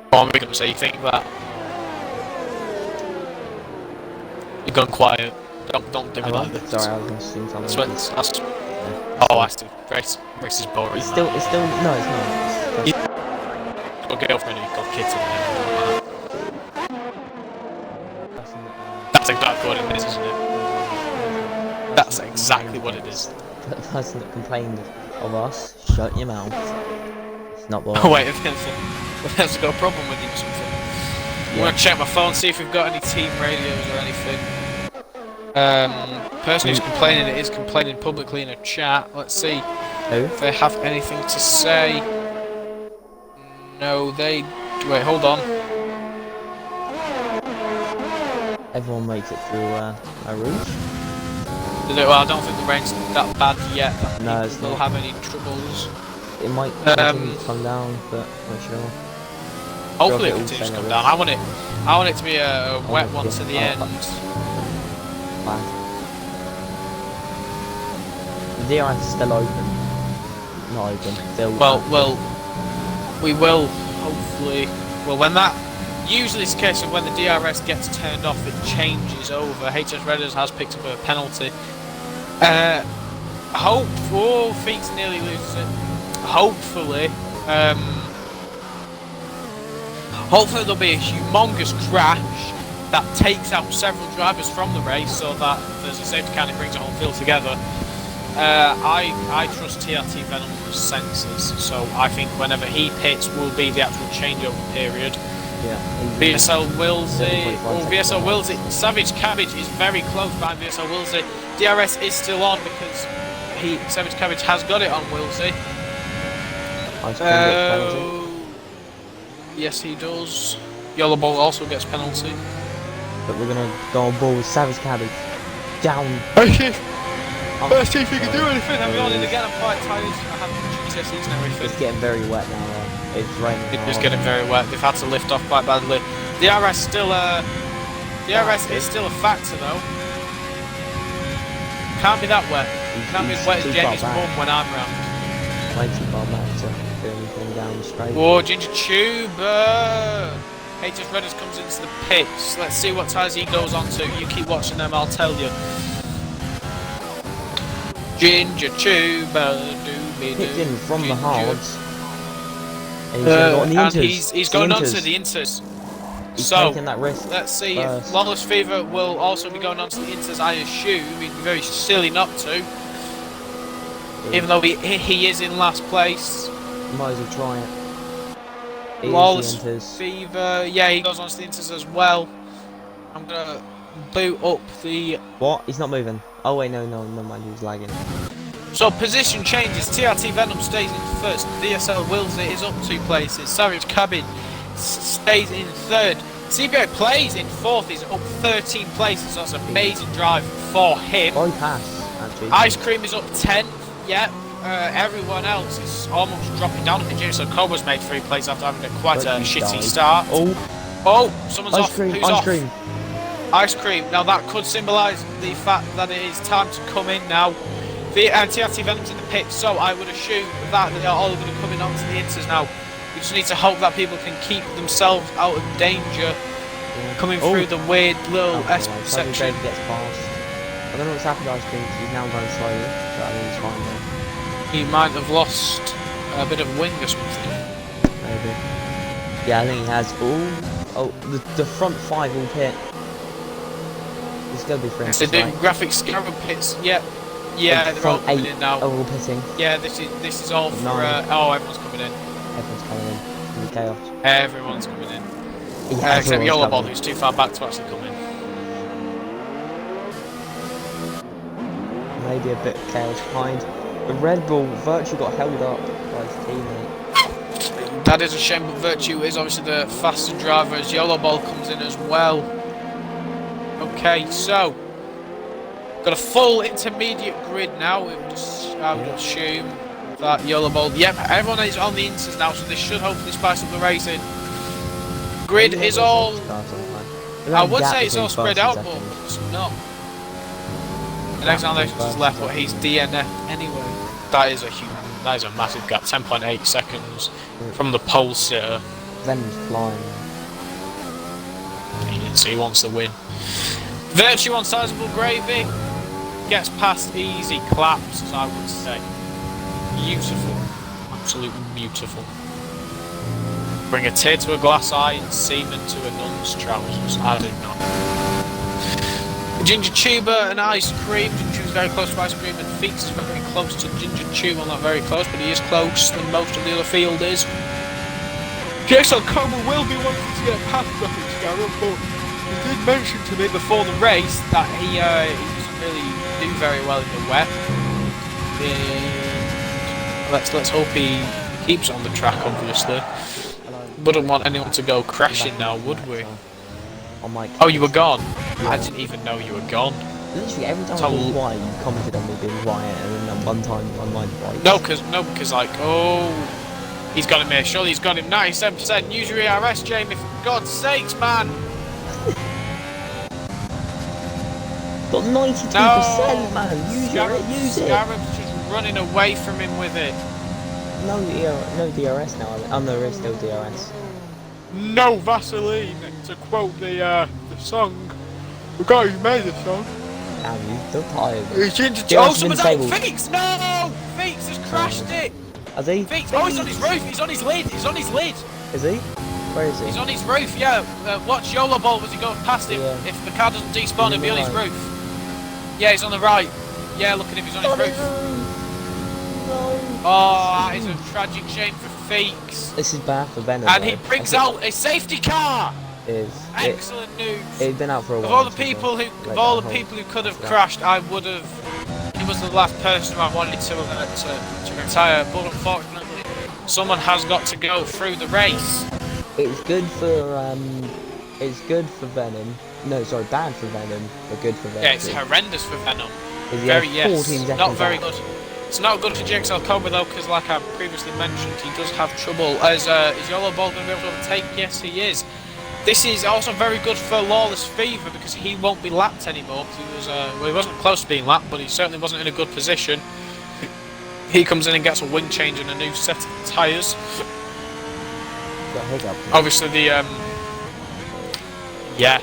What am I going to say? You think that? You've gone quiet. Don't do it like this. Sorry, I was going to sing something. Oh, I still race is boring. It's still no, it's not. Got girlfriend and got kids in there. That's exactly what it is, isn't it? That's exactly what it is. The person that complained of us, shut your mouth. It's not boring. Oh wait, if there's got a problem with you or something. I'm gonna check my phone, see if we've got any team radios or anything. Person who's complaining is complaining publicly in a chat. Let's see if they have anything to say. No, they... Wait, hold on. Everyone makes it through a route. Well, I don't think the rain's that bad yet. No, it's not. Have any troubles. It might continue to come down, but not sure. Hopefully it continues to come down. I want it to be a wet one to the end. The DRS is still open. Not open. Still well, we will hopefully. Well, when that usually it's the case of when the DRS gets turned off, it changes over. HS Redders has picked up a penalty. Feeks nearly loses it. Hopefully there'll be a humongous crash that takes out several drivers from the race, so that there's a safety car and it brings the whole field together. I trust TRT Venom with the sensors, so I think whenever he pits will be the actual changeover period. Yeah. VSL Willsey, Savage Cabbage is very close behind VSL Willsey. DRS is still on because Savage Cabbage has got it on Willsey. Yes, he does. Yellow Ball also gets penalty. But we're gonna go on ball with Savage Cabbage. Down. Let's see if we can do anything. I'm yawning again. I'm quite tired. I have GCSEs and everything. It's getting very wet now. It's raining. It is getting very wet. They've had to lift off quite badly. DRS still is still a factor though. Can't be that wet. Can't be as wet as Jamie's mum when I'm round. Way too far back to do anything down the straight. Oh, Ginger Tuber! HS Redders comes into the pits. Let's see what tyres he goes on to. You keep watching them, I'll tell you. Ginger Tuber, picked in from the hards. And he's going on to the inters. He's so taking that risk. Let's see if Lawless Fever will also be going on to the inters. I assume he'd be very silly not to. Yeah. Even though he is in last place. Might as well try it. Lawless Fever, yeah, he goes on to the inters as well. I'm gonna boot up the... What? He's not moving. Oh wait, no mind, he's lagging. So position changes. TRT Venom stays in first. VSL Willsey is up 2 places. Savage Cabbage stays in third. CBA Plays in fourth. He's up 13 places. That's an amazing drive for him. Bypass, actually. Ice Cream is up 10. Yeah. Everyone else is almost dropping down. I think Jameson Cobra's made 3 places after having quite a shitty start. Oh, someone's off. Who's off? Ice Cream. Now that could symbolise the fact that it is time to come in now. TRT Venom's in the pit, so I would assume that they are all going to come in onto the inters now. We just need to hope that people can keep themselves out of danger coming through the weird little S section. Gets past. I don't know what's happened to Ice Cream, he's now going slowly, so I think he's fine now. He might have lost a bit of wind or something. Maybe. Yeah, I think he has. Oh, the front 5 all pit. It's gonna be for him. So the graphic scarab pits, yeah, they're all coming in now. All pitting. Yeah, this is all for. Oh, everyone's coming in. Everyone's coming in. The chaos. Everyone's coming in. Yeah, except Yellow Ball, who's too far back to actually come in. Maybe a bit of chaos behind. The Red Bull Virtue got held up by his teammate. That is a shame, but Virtue is obviously the faster driver as Yellow Ball comes in as well. Okay, so got a full intermediate grid now. I would assume that Yellow Ball. Yep, everyone is on the inters now, so this should hopefully spice up the racing. Grid is all. I would say it's all spread out, but it's not. The next Alexis is left, but he's DNF anyway. That is a massive gap. 10.8 seconds from the pole sitter. Venom's flying. So he wants the win. Virtue on sizable gravy gets past easy claps, as I would say. Beautiful, absolutely beautiful. Bring a tear to a glass eye and semen to a nun's trousers. I do not. Ginger Tuber and ice cream. Ginger Tuber's very close to ice cream, and Feats is very close to Ginger Tuber. Well, not very close, but he is close than most of the other field is. GXL Cobra will be wanting to get past Graphic Scarab, but he did mention to me before the race that he doesn't really do very well in the wet. Let's hope he keeps on the track, obviously. Wouldn't want anyone to go crashing now, would we? Oh, you were gone? I didn't even know you were gone. Literally every time I was white, you commented on me being white, and then one time on my white. No, because like, oh, he's got him here. Surely he's got him 97%. Use your ERS, Jamie, for God's sakes, man. Got 92%, man. Use it. Scarab's just running away from him with it. No DRS now. There is still DRS. No Vaseline, to quote the song. The guy who made the song. Damn, you're still tired. Oh, someone's out! Feats! No! Feats has crashed it! Has he? Feats! Oh, he's on his roof! He's on his lid! He's on his lid! Is he? Where is he? He's on his roof, yeah. Watch Yolo Ball as he goes past him. Yeah. If the car doesn't despawn, he'll be on his roof. Yeah, he's on the right. Yeah, look at him, he's on his roof. Oh, that is a tragic shame for Feeks. This is bad for Venom. And he brings out a safety car! Excellent news. It'd been out for a while. Of all the people who could have crashed, I would have. He was the last person I wanted to retire, but unfortunately, someone has got to go through the race. It's good for Venom. No, sorry, bad for Venom, but good for Venom. Yeah, it's horrendous for Venom. Not very good. It's not good for GXL Cobra though, because like I previously mentioned, he does have trouble. Is Yellow Ball going to be able to overtake? Yes, he is. This is also very good for Lawless Fever because he won't be lapped anymore. Because he wasn't close to being lapped, but he certainly wasn't in a good position. He comes in and gets a wing change and a new set of tyres. Obviously the yeah.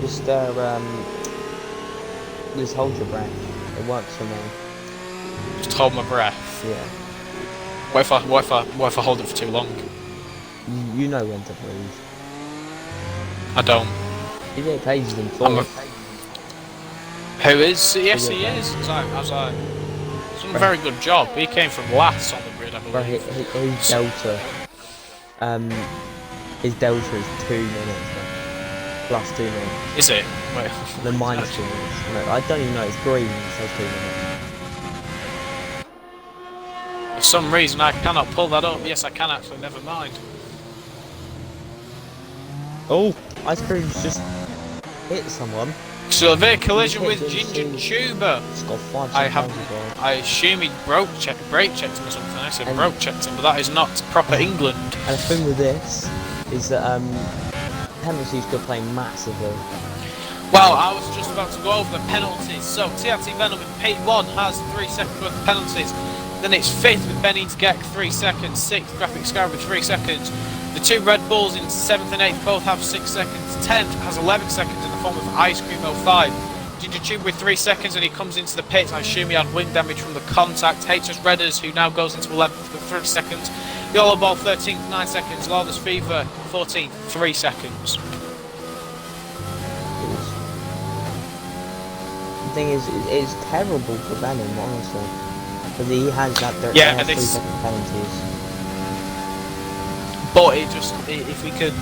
Just hold your breath. It works for me. Just hold my breath. Yeah. What if I hold it for too long? You know when to breathe. I don't. You get pages in four. Who is? Yes, he is. He's done a very good job. He came from last on the grid, I believe. His delta. His delta is 2 minutes. Plus 2 minutes. Is it? Wait. The minus 2 minutes. No, I don't even know. It's green. It says 2 minutes. For some reason, I cannot pull that up. Yes, I can actually. Never mind. Oh, ice cream's just hit someone. Severe collision with Ginger Tuber. I assume he brake checked him or something. I said brake checked him, but that is not proper England. And the thing with this is that penalties could play massively. Well, I was just about to go over the penalties. So TRT Venom in P1 has 3 seconds worth of penalties. Then it's 5th with Benny to get 3 seconds. 6th Graphic Scarab with 3 seconds. The 2 Red Bulls in 7th and 8th both have 6 seconds. 10th has 11 seconds in the form of Ice Cream 05. Ginger Tube with 3 seconds and he comes into the pits. I assume he had wing damage from the contact. HS Redders, who now goes into 11th with 3 seconds. Yellow Ball 13th, 9 seconds. Lawless Fever 14th, 3 seconds. The thing is, it's terrible for Venom, honestly. Because he has that 3-second penalties. But it just, if we could,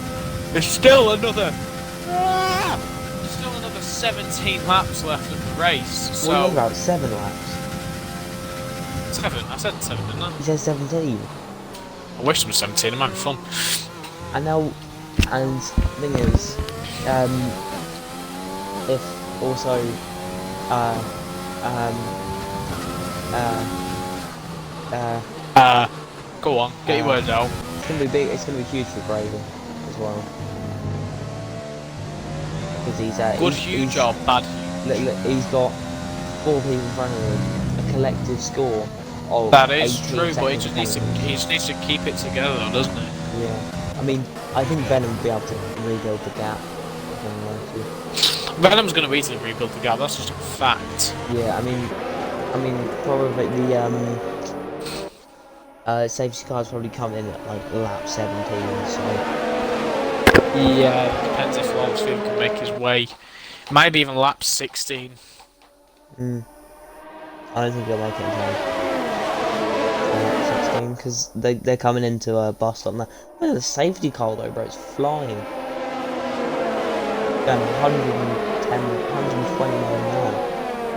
there's still another 17 laps left of the race. So what are you about 7 laps? 7. I said 7, didn't I? You said 17. I wish it was 17. It might be fun. I know, and the thing is, if also, go on, get your words out. It's gonna be big. It's gonna be huge for Braden as well. Because Huge or bad? Look, he's got 4 people in front of him, a collective score of that is true, but he just needs to keep it together, though, doesn't he? Yeah. I mean, I think Venom will be able to rebuild the gap. Venom's going to easily rebuild the gap. That's just a fact. Yeah. I mean, probably the safety cars probably come in at like lap 17. So. Yeah, it depends if Lawless Fever can make his way. Maybe even lap 16. I don't think he'll make it in time. 16, because they're coming into a bus on that. Look at the safety car though, bro. It's flying. Going 110, 120 miles an hour,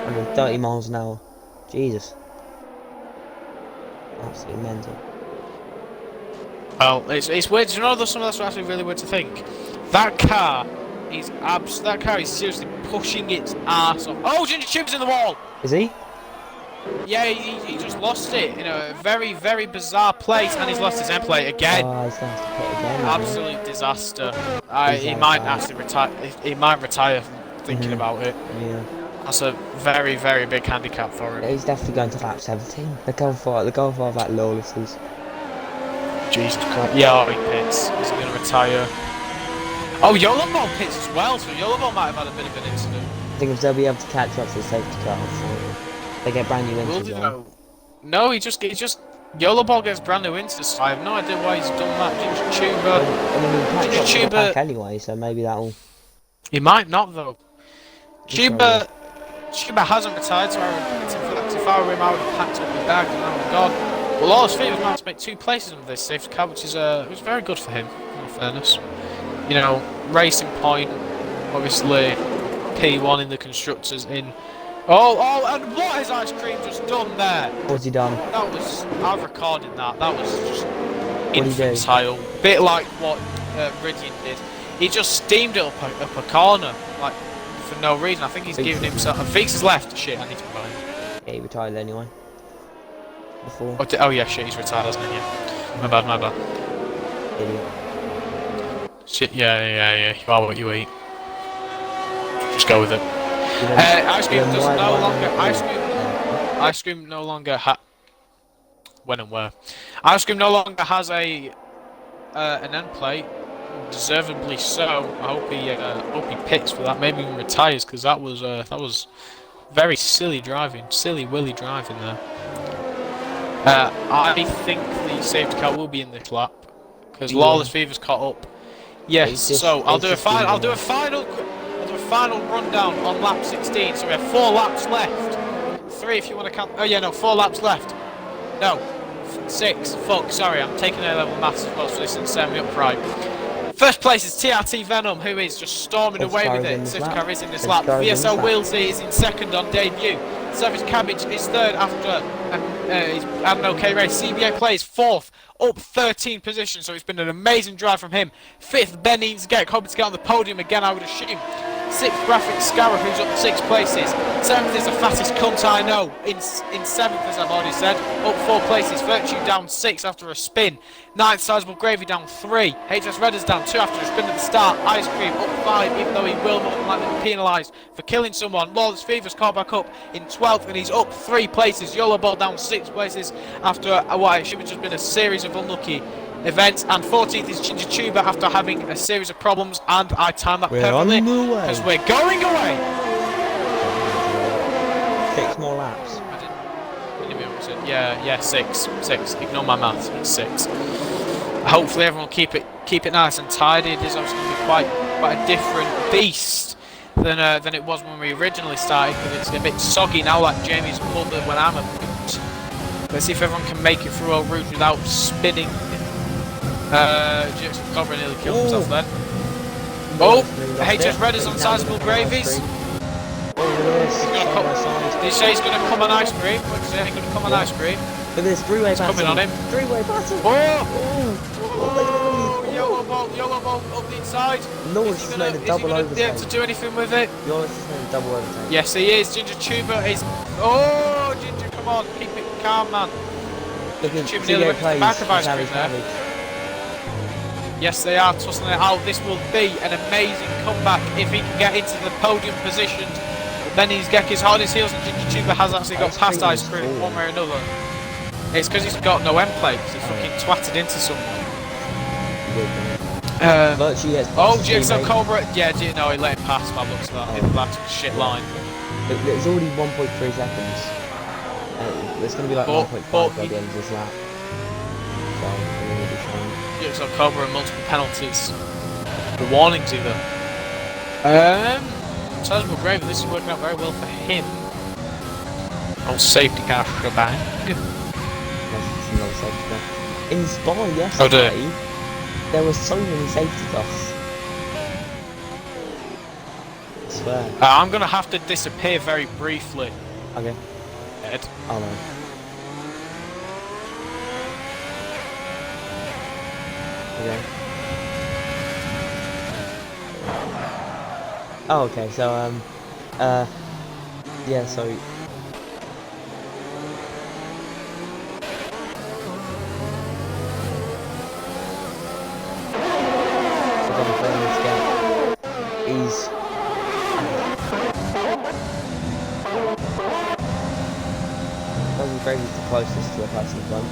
130 miles an hour. Jesus. Absolutely mental. Well, it's weird. You know, that's actually really weird to think. That car is seriously pushing its ass off. Oh, Ginger Tube's in the wall. Is he? Yeah, he just lost it in a very, very bizarre place, and he's lost his end plate again. Oh, he's going to have to pit again. Absolute disaster. He might actually retire. He might retire thinking about it. Yeah. That's a very, very big handicap for him. Yeah, he's definitely going to lap 17. Look how far that Lawless is. Jesus Christ. Yeah, he pits. He's going to retire. Oh, Yolo Ball pits as well, so Yolo Ball might have had a bit of an incident. I think if they'll be able to catch up to the safety car, so they get brand new incidents on. No, he just Yolo Ball gets brand new incidents. So I have no idea why he's done that. Ginger Tuber. I mean, he'll catch up back anyway, so maybe that'll. He might not though. Tuber hasn't retired, so if I were him, I would have packed up his bag and oh my god. Well, Lawless Fever managed to make 2 places under this safety car, which is was very good for him, in all fairness. You know, Racing Point, obviously, P1 in the constructors in. Oh, and what has Ice Cream just done there? What's he done? I've recorded that. That was just infantile. Bit like what Ridian did. He just steamed it up a corner, like for no reason. I think he's giving himself. Vix is left. Shit, I need to buy him. Yeah, he retired anyway. Before. Oh yeah, shit, he's retired, hasn't he? Yeah. My bad. Idiot. Shit, yeah. You are what you eat. Just go with it. Ice Cream does no longer. Ice Cream no longer when and where. Ice Cream no longer has an end plate. Deservedly so. I hope he pits for that. Maybe even retires because that was very silly driving, silly willy driving there. I think the safety car will be in this lap because Lawless Fever's caught up. Yes, so I'll do a final rundown on lap 16. So we have 4 laps left. 3 if you want to count. Oh yeah, no, 4 laps left. No, 6. Fuck, sorry, I'm taking A-level maths as well, so this didn't set me up right. First place is TRT Venom, who is just storming away with it. Safety car is in this lap. VSL Wheelsy is in second on debut. Savage Cabbage is third after he's had an okay race. CBA plays 4th, up 13 positions, so it's been an amazing drive from him. 5th, Ben needs to get hoping to get on the podium again, I would assume. 6th, Graphic Scarab, who's up 6 places. 7th is the fattest cunt I know. In 7th, as I've already said, up 4 places. Virtue down 6 after a spin. 9th, Sizable Gravy down 3. HS Red is down 2 after a spin at the start. Ice Cream up 5, even though he will not likely be penalised for killing someone. Lawless Fever's caught back up in 12th, and he's up 3 places. Yolo Ball down 6 places after what should have just been a series of unlucky events, and 14th is Ginger Tuber after having a series of problems, and I timed that perfectly because we're going away. 6 more laps. I didn't even reason. Yeah, 6. Ignore my maths, it's 6. Hopefully everyone will keep it nice and tidy. It is obviously going to be quite a different beast than it was when we originally started, because it's a bit soggy now, like Jamie's pulled it when I'm a boot. Let's see if everyone can make it through Old Rouge without spinning. GXL Cobra nearly killed himself then. Oh, HS Red is on sizable gravies. Did you say he's going to come on ice cream? What did you say? He's going to come on ice cream? Look at this three-way battle. Coming on him. Three-way battle. Yellow ball up the inside. Norris is going to double overtake. Is he going to do anything with it? Norris is going to double overtake. Yes, he is. Ginger Tuber is. Oh, Ginger, come on, keep it calm, man. Look at Tuber nearly went to the back of ice cream there. Yes, they are tussling it out. This will be an amazing comeback if he can get into the podium positions. Then he's Gekki's hard his heels, and Ginger Tuber has actually got past ice cream one way or another. It's because he's got no end plate, because he fucking twatted into someone. Oh, GXL Cobra. Yeah, no, he let him pass by looks of that. That's a shit line. It's already 1.3 seconds. It's going to be like 1.5 by the end of this lap. So, we're going to be fine. GXL Cobra and multiple penalties. The warnings either. Sizable Grave, this is working out very well for him. Old safety car shebang. In Spa yesterday, there were so many safety cars. I swear. I'm going to have to disappear very briefly. Okay. Ed. Oh no. Okay. Oh, okay, so, yeah, so... He's... Doesn't Gravy's the closest to a person in front.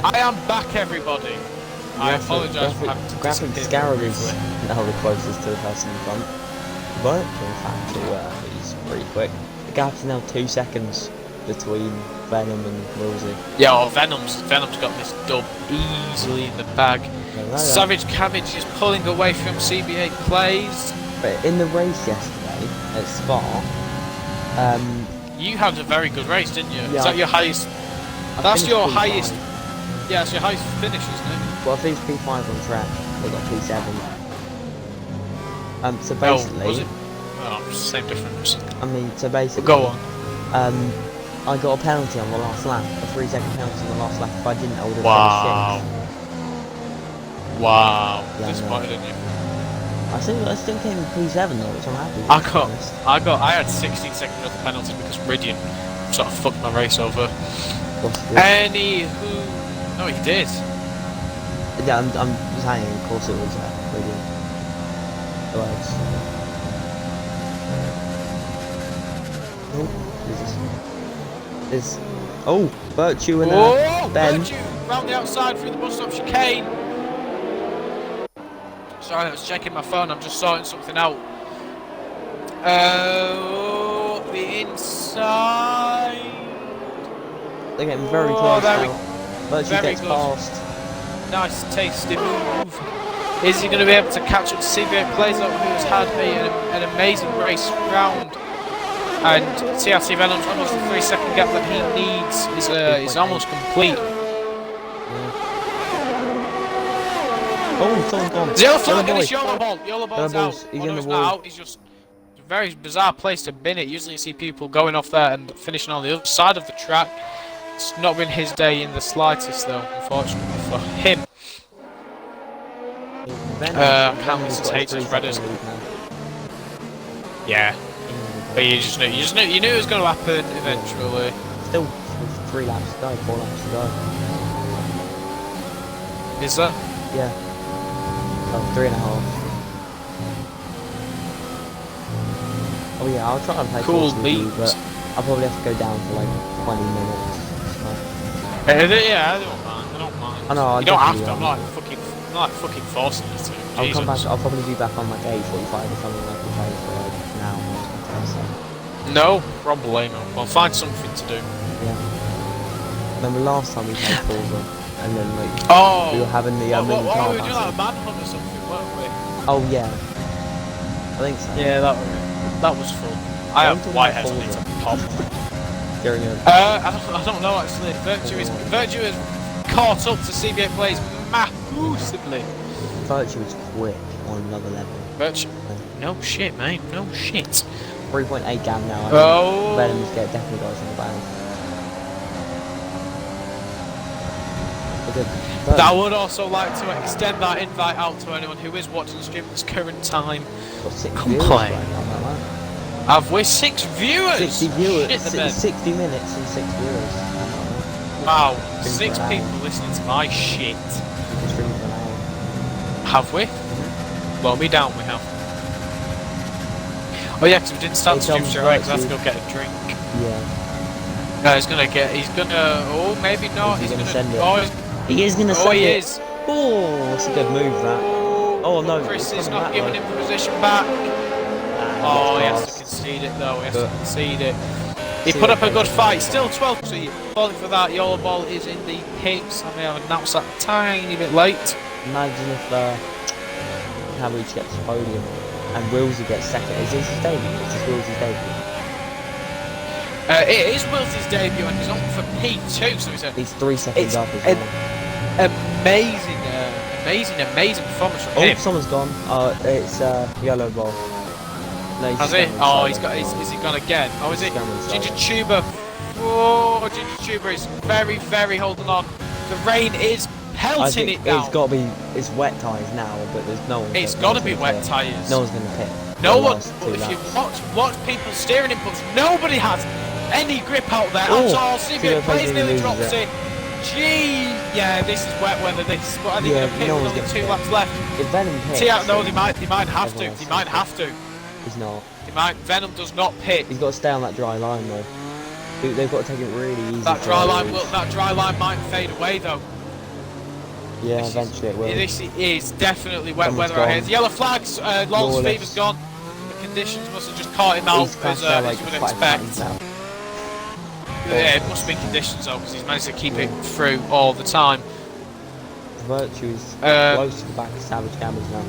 I am back, everybody. I apologise for having to Graphic Scarab is now the closest to the person in front, but in fact he's pretty quick. The gap's now 2 seconds between Venom and Wilsey. Yeah, well, Venom's got this dub easily in the bag. Savage Cabbage is pulling away from CB8 plays. But in the race yesterday at Spa, you had a very good race, didn't you? Yeah, is that your highest? That's your highest. Yeah, it's your highest finish, isn't it? Well, I finished P5 on track. I got P7. So basically. Oh, was it? Oh, same difference. I mean, so basically. Go on. I got a penalty on the last lap, a 3-second penalty on the last lap. If I didn't, I would have wow. finished 6th. Wow. Yeah, disappointed in you. I still came in P7 though, which I'm happy with. I had 16 seconds of the penalty because Ridian sort of fucked my race over. Anywho. No, he did. Yeah, I'm saying, of course it was Ridian. It was. Oh, this. Oh, Virtue and Ben. Virtue round the outside through the bus stop chicane. Sorry, I was checking my phone. I'm just sorting something out. The inside. They're getting very close now. Virtue gets good. past. Nice, tasty move. Is he going to be able to catch up to CBA Plays who has had an amazing race round? And TRT Venom's almost the 3-second gap that he needs is almost complete. Oh, someone's gone. Zero flag and it's yellow ball. Yellow ball's out. He's in the He's wall. not out. He's just a very bizarre place to bin it. Usually you see people going off there and finishing on the other side of the track. It's not been his day in the slightest though, unfortunately for him. Hamilton's haters Redders. Yeah. But you knew it was going to happen eventually. Still 3 laps to go, 4 laps to go. Is that? Yeah. Oh, 3.5. Oh yeah, I'll try and play cool with you, but I'll probably have to go down for like 20 minutes. So. Yeah, I don't mind. I don't mind. I know. You don't have to. I'm not fucking forcing you to. I'll come back. I'll probably be back on like 8:45 or something like we play for like an hour or something. No problemo. I'll find something to do. Yeah. Remember last time we played Forza, and then like we were having the what mini we car were doing like a battle. manhunt or something, weren't we? Oh yeah. I think so. Yeah, that was fun. I have whiteheads on it to pop. I don't know actually. Virtue is caught up to CBA plays massively. Virtue is quick on another level. Virtue. No shit, mate. No shit. 3.8 gam now. Oh. Venom's definitely got us in the bag. I would also like to extend that invite out to anyone who is watching the stream at this current time. Come play. Have we 6 viewers? 60 viewers. Shit, 60 minutes and 6 viewers. Wow, 6 people listening to my shit. Have we? Blow me down, we have. Oh yeah, because we didn't start the stream straight away, because I have to go get a drink. Yeah. No, oh, maybe not. He's gonna send it. Oh, he is gonna send it. He is. Oh, that's a good move, that. Oh no, Chris is not giving him the position back. Oh, he has to concede it though. He has to concede it. He put up a good fight. Still 12. So you're falling for that. Yellow ball is in the pits. I may have announced that a tiny bit late. Imagine if Harwich gets the podium and Willsey gets second. Is this his debut? Is this Willsey's debut? It is Willsey's debut and he's on for P2. So he's 3 seconds up as well. Amazing performance from him. Oh, someone's gone. It's yellow ball. No, has he? Oh, he's got. Is he gone again? Oh, is it Ginger Tuber? Oh, Ginger Tuber is very holding on. The rain is pelting it down. It's got to be. It's wet tyres now, but there's no one. It's got to be wet tyres. No one's going to pit. No one. If you watch people's steering inputs, nobody has any grip out there at all. CBA plays nearly drops it. Gee, yeah, this is wet weather. This, but I think they're pit with only 2 laps left. If Venom pits, no, they might have to. They might have to. He's not. Venom does not pit. He's got to stay on that dry line though. They've got to take it really easy. That dry line might fade away though. Yeah, eventually it will. This is definitely wet weather out here. The yellow flags, Lawless Fever's gone. The conditions must have just caught him out as you would expect. Yeah, it must have been conditions though, because he's managed to keep it through all the time. Virtue is close to the back of Savage Gamers now.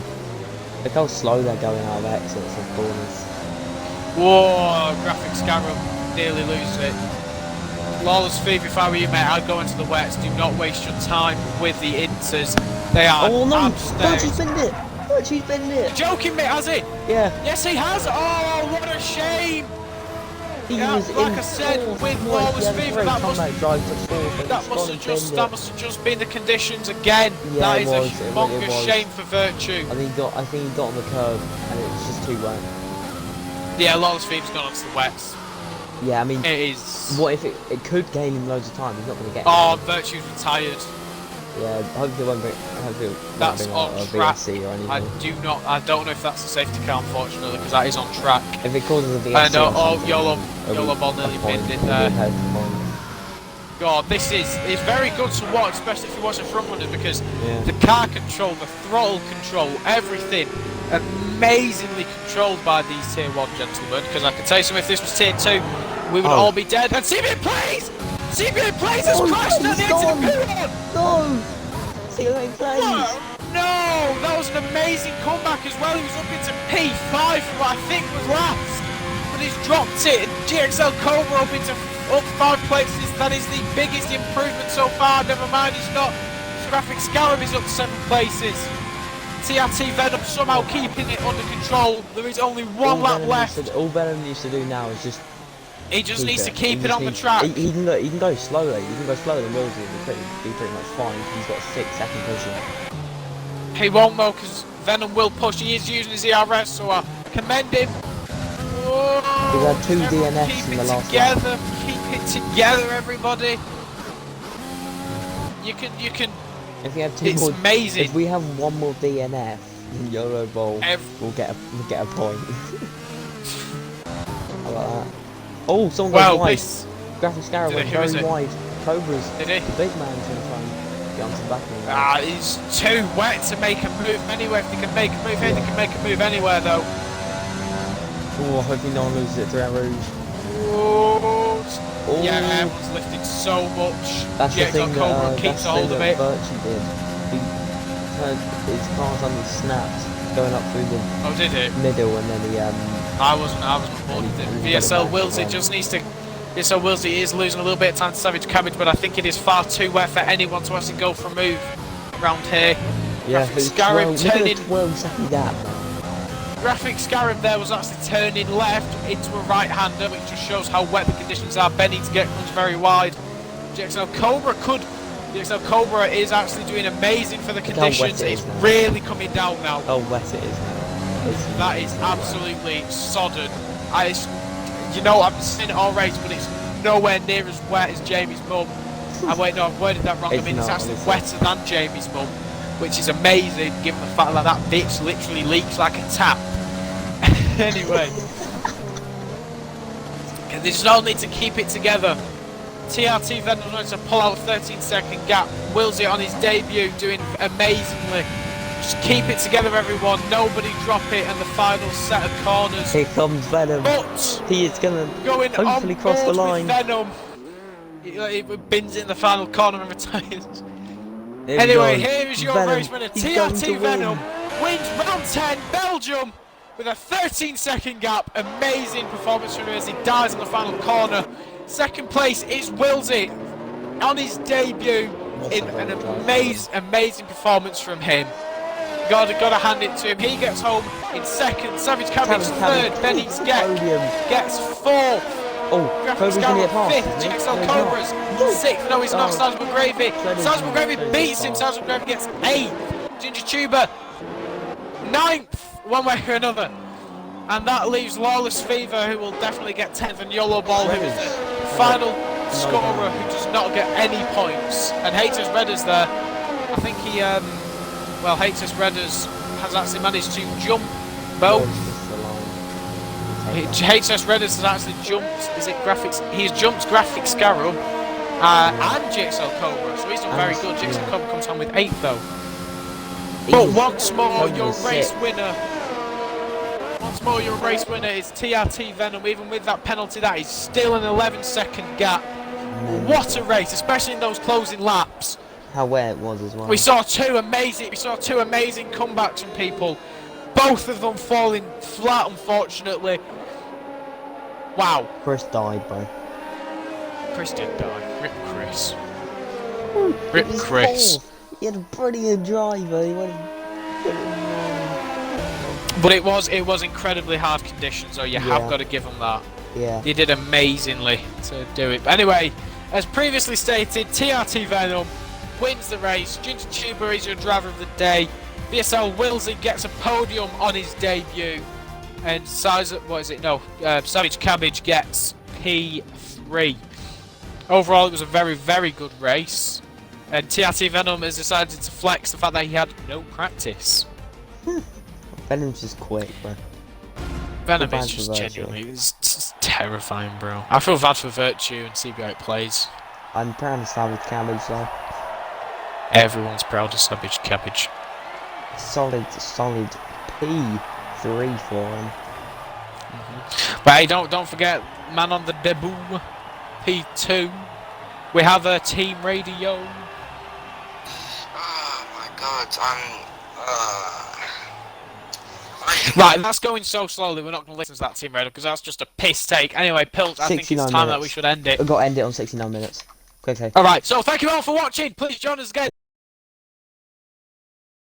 Look how slow they're going out of exits and corners. Whoa, Graphic Scarab nearly loses it. Lawless Fever, if I were you, mate, I'd go into the wets. Do not waste your time with the inters. They are Virtue's binned it! Virtue's binned it! You're joking, mate, has he? Yeah. Yes, he has! Oh, what a shame! He was like I said, with Lawless Fever, that must have just been the conditions again. Yeah, that is a humongous shame for Virtue. I think he got on the curb and it was just too wet. Yeah, Lawless Fever's gone onto the wets. Yeah, I mean, it is. What if it could gain him loads of time? He's not going to get. Oh, Virtue's retired. Yeah, hopefully it won't bring. That's on track. VSC or anything. I don't know if that's a safety car, unfortunately, because that is on track. If it causes a VSC, yellow ball nearly pinned it there. God, this is very good to watch, especially if you watch the front runners, because the car control, the throttle control, everything, amazingly controlled by these Tier 1 gentlemen. Because I can tell you something, if this was Tier 2, we would all be dead. And CBA Plays has crashed at the end of the pylon! No! CBA Plays! No! That was an amazing comeback as well. He was up into P5 for what I think was last. But he's dropped it. GXL Cobra up 5 places. That is the biggest improvement so far. Never mind, he's not. Graphic Scarab is up 7 places. TRT Venom somehow keeping it under control. There is only 1 lap left. All Venom needs to do now is just. He just needs to keep it on the track. He can go slowly. He can go slower than Willsey and be pretty much fine. He's got a 6-second push. He won't though, because Venom will push. He is using his ERS, so I commend him. We've had 2 DNFs in the last lap. Keep it together, everybody. You can. If we have 2 more, amazing. If we have 1 more DNF, Yellow Ball we'll get a point. How about that? Oh, someone goes wide. Graphic Scarab went very wide. Cobra's Did he? the big man's going to try and get onto the back of him. He's too wet to make a move anywhere. If they can make a move here, they can make a move anywhere though. Oh, hopefully no one loses it to Red Rouge. Oh. Oh. Yeah, everyone's lifted so much. That's the thing Cobra that, keeps a hold of it. Virtue did. He turned his car suddenly snapped, going up through the did it? middle, and then he I wasn't bored with it. VSL Wills, it just needs to. VSL Wills, he is losing a little bit of time to Savage Cabbage, but I think it is far too wet for anyone to actually go for a move around here. yeah, Scarab turning. 12-second gap. Graphic Scarab there was actually turning left into a right-hander, which just shows how wet the conditions are. Benny to get runs very wide. GXL Cobra could. GXL Cobra is actually doing amazing for the conditions. It's really coming down now. How wet it is now. That is absolutely sodden. You know, I've seen it all race, but it's nowhere near as wet as Jamie's mum. Wait, no, I've worded that wrong. I mean, it's actually wetter than Jamie's mum, which is amazing given the fact that that bitch literally leaks like a tap. Anyway, they just all need to keep it together. TRT Venom wants to pull out a 13-second gap. Wills it on his debut, doing amazingly. Just keep it together, everyone. Nobody drop it, and the final set of corners. Here comes Venom. But he is going to hopefully cross the line. Venom. He bins it in the final corner and retires. Anyway, here is your race winner. TRT Venom wins round 10, Belgium, with a 13-second gap. Amazing performance from him as he dies in the final corner. Second place is Wilsey on his debut in an amazing performance from him. Gotta hand it to him. He gets home in second. Savage Cabbage third. Benny gets fourth. Oh, Cobra's going to get past. Fifth. GXL Cobras sixth. No, he's not. Sarge McGravy. Sarge McGravy beats him. Sarge McGravy gets eighth. Ginger Tuber ninth. One way or another. And that leaves Lawless Fever, who will definitely get 10th, and Yellow Ball, who is the final scorer who does not get any points. And Haters Redders there. I think he well, Haters Redders has actually managed to jump both. Haters Redders has actually jumped. Is it graphics? He's jumped Graphic Scarab and GXL Cobra, so he's done very good. GXL Cobra comes home with 8th though. But once more, your race winner. Once more, your race winner is TRT Venom. Even with that penalty, that is still an 11-second gap. What a race, especially in those closing laps. How wet it was as well. We saw two amazing comebacks from people. Both of them falling flat, unfortunately. Wow. Chris died, bro. Chris did die. Rip Chris. Rip Chris. He had a brilliant driver. He went. But it was incredibly hard conditions, so you have got to give him that. Yeah. He did amazingly to do it. But anyway, as previously stated, TRT Venom wins the race. Ginger Tuber is your driver of the day. VSL Wilsey gets a podium on his debut. And Savage Cabbage gets P3. Overall, it was a very, very good race. And TRT Venom has decided to flex the fact that he had no practice. Venom's just quick, bro. Venom is just genuinely, it's just terrifying, bro. I feel bad for Virtue and see how it plays. I'm proud of Savage Cabbage, though. Everyone's proud of Savage Cabbage. Solid P3 for him. But hey, don't forget, man on the debut, P2. We have a team radio. Oh my god, Right, that's going so slowly, we're not going to listen to that team radio because that's just a piss take. Anyway, Pilt, I think it's time that we should end it. We've got to end it on 69 minutes. Quickly. Alright, so thank you all for watching. Please join us again.